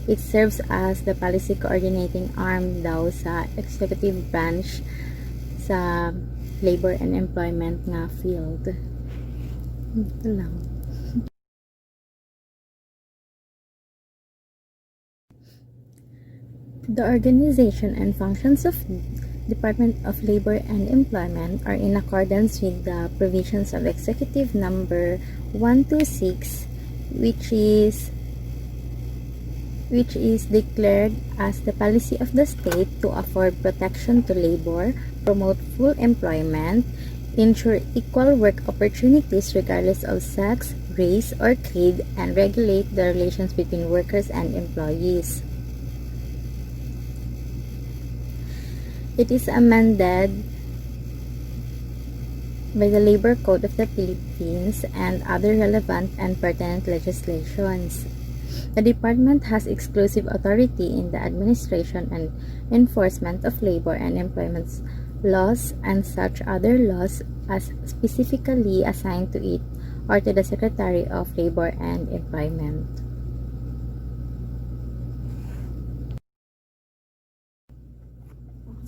It serves as the policy coordinating arm daw sa executive branch sa labor and employment nga field. Ito lang. The organization and functions of Department of Labor and Employment are in accordance with the provisions of Executive Number 126, which is declared as the policy of the state to afford protection to labor, promote full employment, ensure equal work opportunities regardless of sex, race, or creed, and regulate the relations between workers and employees. It is amended by the Labor Code of the Philippines and other relevant and pertinent legislations. The department has exclusive authority in the administration and enforcement of labor and employment laws and such other laws as specifically assigned to it or to the Secretary of Labor and Employment.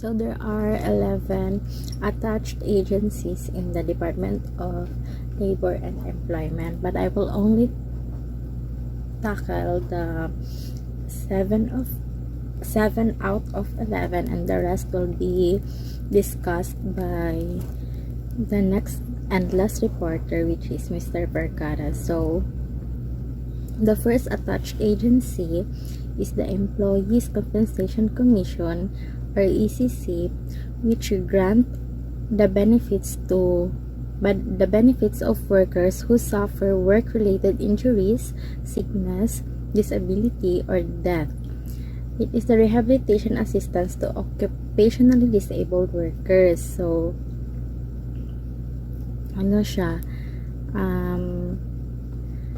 So there are 11 attached agencies in the Department of Labor and Employment, but I will only tackle the 7 out of 11, and the rest will be discussed by the next and last reporter, which is Mr. Vergara. So the first attached agency is the Employees Compensation Commission, or ECC, which grant the benefits of workers who suffer work-related injuries, sickness, disability, or death. It is the rehabilitation assistance to occupationally disabled workers. So, ano siya?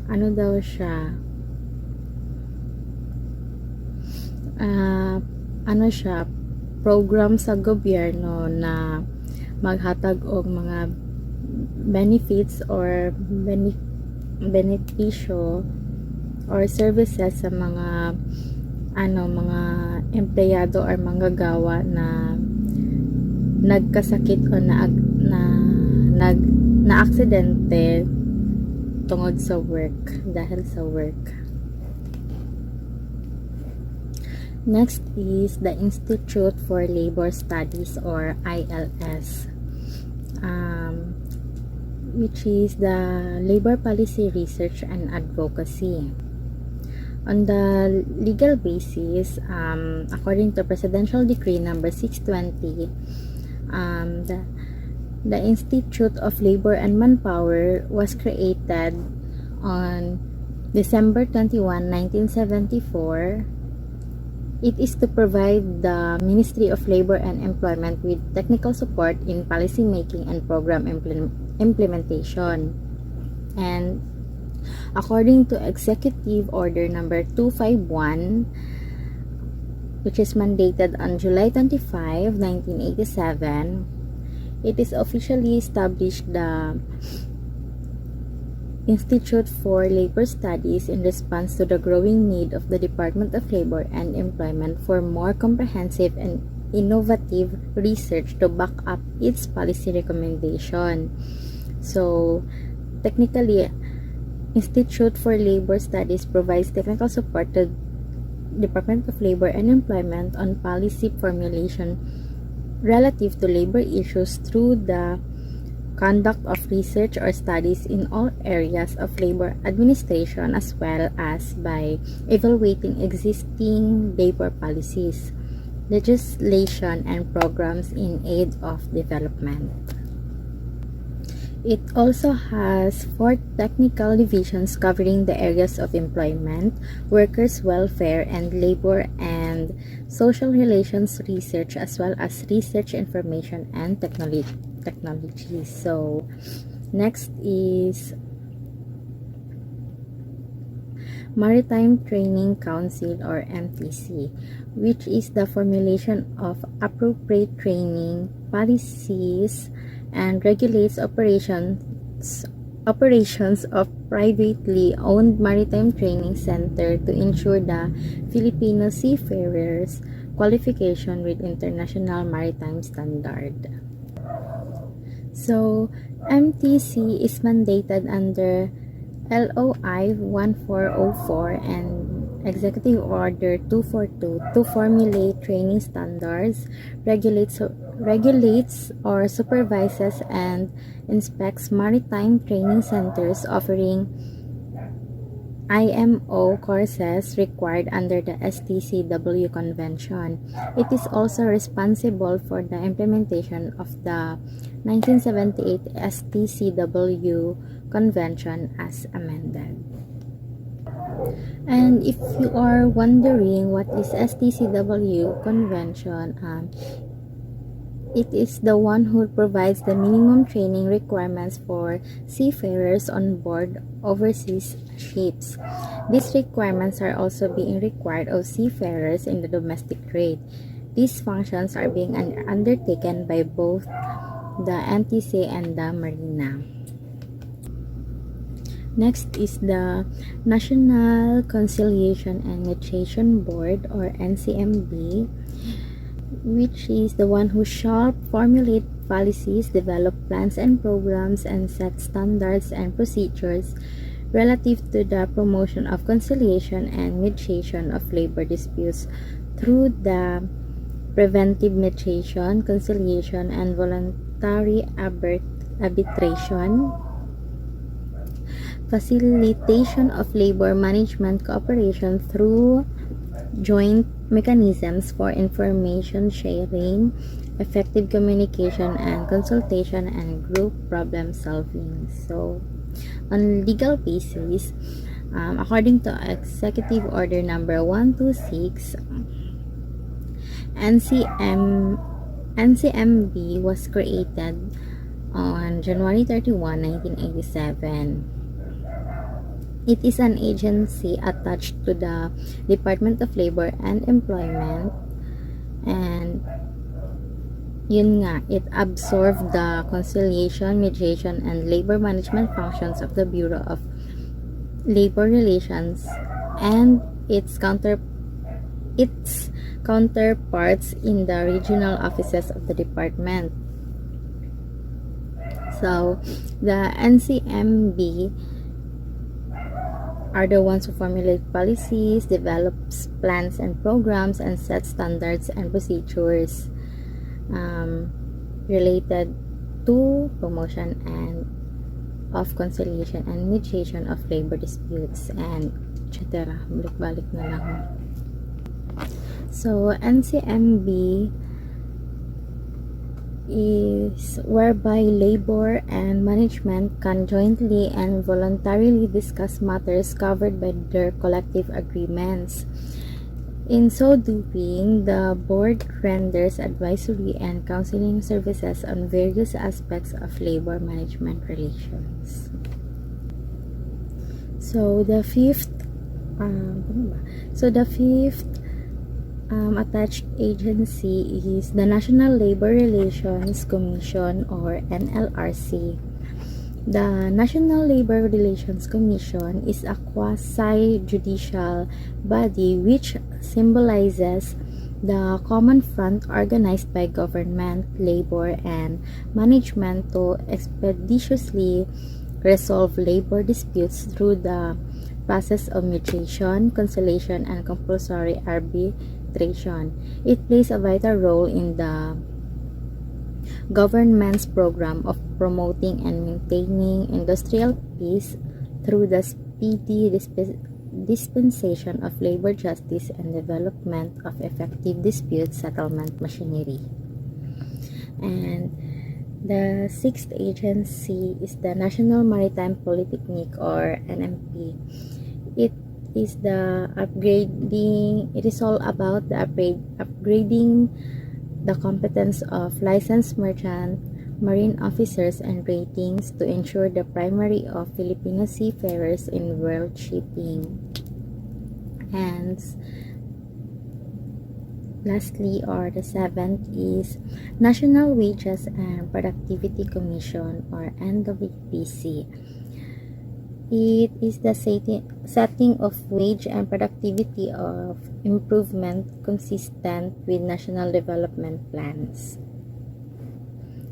Ano daw siya? Ano siya? Program sa gobyerno na maghatag og mga benefits or benepisyo or services sa mga mga empleyado or manggagawa na nagkasakit o na aksidente tungod sa work, dahil sa work. Next is the Institute for Labor Studies, or ILS, which is the labor policy research and advocacy. On the legal basis, according to Presidential Decree number 620, the Institute of Labor and Manpower was created on December 21, 1974. It is to provide the Ministry of Labor and Employment with technical support in policy making and program implementation. And according to Executive Order number 251, which is mandated on July 25, 1987, it is officially established the Institute for Labor Studies in response to the growing need of the Department of Labor and Employment for more comprehensive and innovative research to back up its policy recommendation. So, technically, Institute for Labor Studies provides technical support to Department of Labor and Employment on policy formulation relative to labor issues through the conduct of research or studies in all areas of labor administration, as well as by evaluating existing labor policies, legislation, and programs in aid of development. It also has 4 technical divisions covering the areas of employment, workers' welfare, and labor and social relations research, as well as research, information, and technology. So, next is Maritime Training Council, or MTC, which is the formulation of appropriate training policies and regulates operations operations of privately owned maritime training center to ensure the Filipino seafarers qualification with international maritime standard. So, MTC is mandated under LOI 1404 and Executive Order 242 to formulate training standards, regulates or supervises and inspects maritime training centers offering IMO courses required under the STCW Convention. It is also responsible for the implementation of the 1978 STCW Convention as amended. And if you are wondering what is STCW Convention, it is the one who provides the minimum training requirements for seafarers on board overseas ships. These requirements are also being required of seafarers in the domestic trade. These functions are being undertaken by both the MTC and the Marina. Next is the National Conciliation and Mediation Board, or NCMB, which is the one who shall formulate policies, develop plans and programs, and set standards and procedures relative to the promotion of conciliation and mediation of labor disputes through the preventive mediation, conciliation, and voluntary arbitration, facilitation of labor management cooperation through joint mechanisms for information sharing, effective communication and consultation, and group problem solving. So, on legal basis, according to Executive Order number 126, NCMB was created on January 31, 1987. It is an agency attached to the Department of Labor and Employment, and yun nga, it absorbed the conciliation, mediation, and labor management functions of the Bureau of Labor Relations and its counterparts in the regional offices of the department. So, the NCMB are the ones who formulate policies, develops plans and programs, and set standards and procedures related to promotion and of conciliation and mediation of labor disputes, and etc. Balik-balik na lang. So, NCMB is whereby labor and management can jointly and voluntarily discuss matters covered by their collective agreements. In so doing, the board renders advisory and counseling services on various aspects of labor management relations. So the fifth attached agency is the National Labor Relations Commission, or NLRC. The National Labor Relations Commission is a quasi-judicial body which symbolizes the common front organized by government, labor, and management to expeditiously resolve labor disputes through the process of mediation, conciliation, and compulsory arbitration. It plays a vital role in the government's program of promoting and maintaining industrial peace through the speedy dispensation of labor justice and development of effective dispute settlement machinery. And the sixth agency is the National Maritime Polytechnic, or NMP. It is all about the upgrading the competence of licensed merchant marine officers and ratings to ensure the primary of Filipino seafarers in world shipping. And lastly, or the seventh, is National Wages and Productivity Commission, or NWPC. It is the setting of wage and productivity of improvement consistent with national development plans.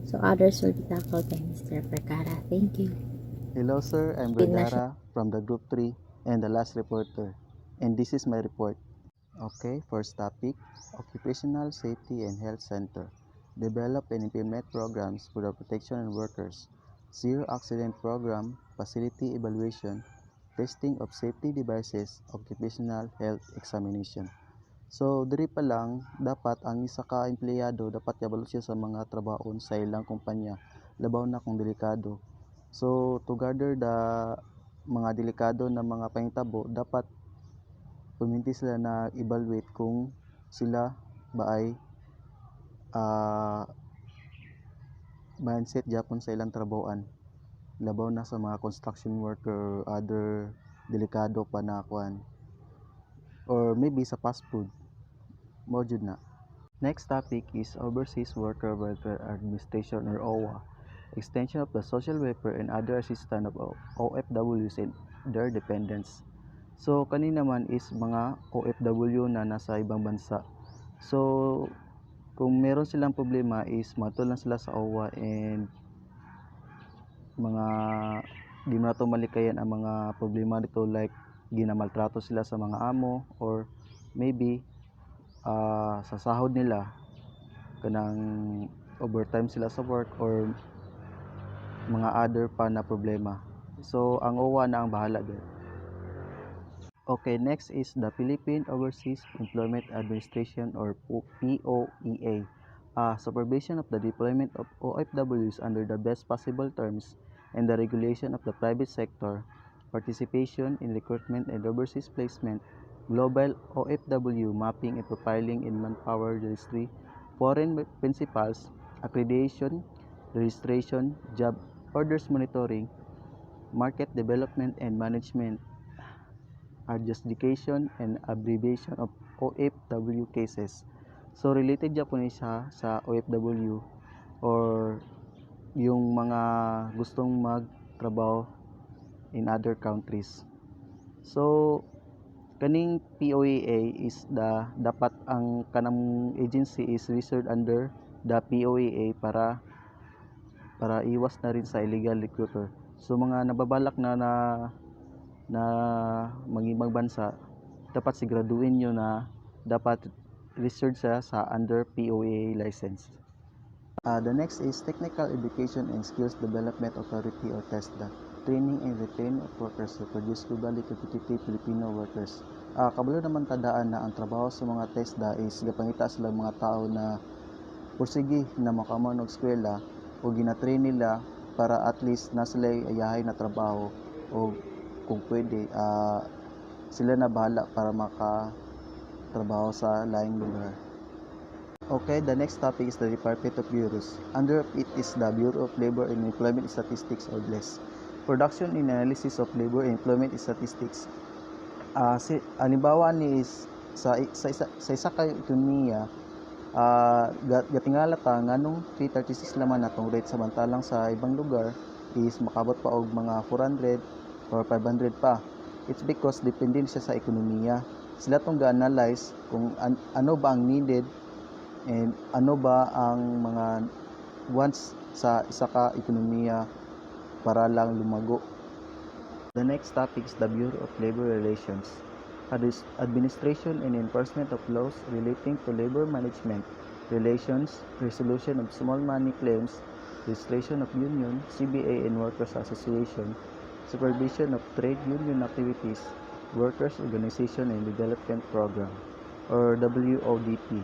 So others will be tackled by Mr. Vergara. Thank you. Hello sir, I'm With national Vergara from the Group 3 and the last reporter. And this is my report. Okay, first topic, Occupational Safety and Health Center. Develop and implement programs for the protection of workers. Zero accident program, facility evaluation, testing of safety devices, occupational health examination. So, diri pa lang, dapat ang isa ka empleyado, dapat yabalo siya sa mga trabaon sa ilang kumpanya, labaw na kung delikado. So, to gather the mga delikado na mga panghitabo, dapat puminti sila na evaluate kung sila ba ay mindset Japon sa ilang trabahoan. Labaw na sa mga construction worker or other delikado pa na kuan. Or maybe sa fast food. Mo jud na. Next topic is Overseas Worker Welfare Administration or OWA. Extension of the social welfare and other assistance of OFWs and their dependents. So, kani naman is mga OFW na nasa ibang bansa. So, kung meron silang problema is matulog lang sila sa OWA and mga di mo na to malikayan ang mga problema dito like ginamaltrato sila sa mga amo or maybe sa sahod nila kanang overtime sila sa work or mga other pa na problema. So, ang OWA na ang bahala doon. Okay, next is the Philippine Overseas Employment Administration or POEA. Supervision of the deployment of OFWs under the best possible terms and the regulation of the private sector, participation in recruitment and overseas placement, global OFW mapping and profiling in manpower registry, foreign principals, accreditation, registration, job orders monitoring, market development and management, adjudication and abbreviation of OFW cases. So related dyan po siya sa OFW or yung mga gustong magtrabaho in other countries. So kaning POEA is dapat ang kanang agency is registered under the POEA para iwas na rin sa illegal recruiter. So mga nababalak na mag-ibang bansa, dapat siguraduhin nyo na dapat registered siya sa under POA license. The next is Technical Education and Skills Development Authority or TESDA, training and retraining of workers to produce globally competitive Filipino workers. Kabalo naman tandaan na ang trabaho sa mga TESDA is gapangita sila mga tao na pursige na makamon og eskwela o gina-train nila para at least na sila ayahay na trabaho o kung pwede, sila na bahala para makatrabaho sa laing lugar. Okay, the next topic is the Department of Bureaus. Under it is the Bureau of Labor and Employment Statistics or BLES. Production and Analysis of Labor and Employment Statistics. Halimbawa ni is sa isa ka ekonomiya, gatingala ta nganong 336 laman natong rate samantalang sa ibang lugar is makabot pa og mga 400 or 500 pa. It's because depende siya sa ekonomiya. Sila tong ga-analyze kung ano ba ang needed and ano ba ang mga wants sa isa ka ekonomiya para lang lumago. The next topic is the Bureau of Labor Relations. Administration and enforcement of laws relating to labor management, relations, resolution of small money claims, registration of union, CBA and workers association, supervision of trade union activities, workers organization and development program or WODP.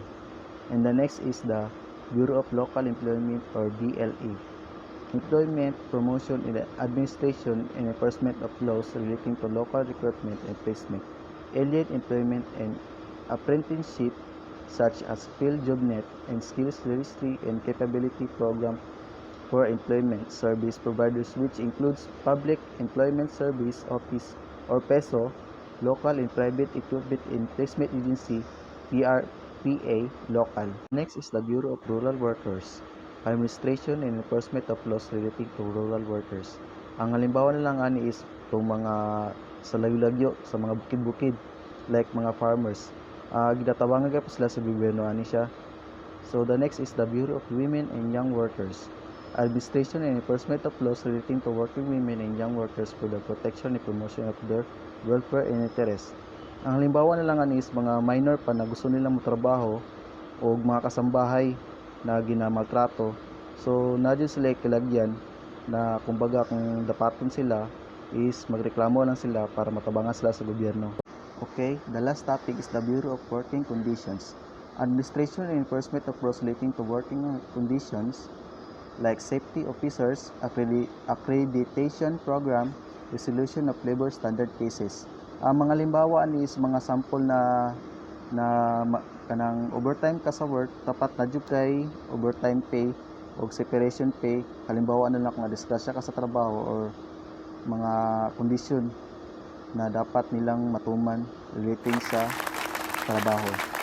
And the next is the Bureau of Local Employment or BLE. Employment, promotion, and administration and enforcement of laws relating to local recruitment and placement, alien employment and apprenticeship such as Field JobNet and Skills Registry and Capability Program for Employment Service Providers, which includes Public Employment Service Office or PESO, Local and Private Equipment and Placement Agency, PRPA, Local. Next is the Bureau of Rural Workers, Administration and Enforcement of Laws relating to Rural Workers. Ang halimbawa na lang ani is itong mga sa layo-lagyo, sa mga bukid-bukid, like mga farmers. Gidatabangan pa sila sa gobyerno ani siya. So the next is the Bureau of Women and Young Workers. Administration and enforcement of laws relating to working women and young workers for the protection and promotion of their welfare and interest. Ang halimbawa na lang ani is mga minor pa na gusto nilang motrabaho o mga kasambahay na ginamaltrato. So nadyo sila kilagyan na kumbaga kung dapaton sila is magreklamo lang sila para matabangan sila sa gobyerno. Okay, the last topic is the Bureau of Working Conditions. Administration and enforcement of laws relating to working conditions like safety officers, accreditation program, resolution of labor standard cases. Ang mga limbawa is mga sample na kanang overtime ka sa work, tapat na jud kay overtime pay o separation pay. Halimbawa na lang kung disgrasya ka sa trabaho or mga kondisyon na dapat nilang matuman relating sa trabaho.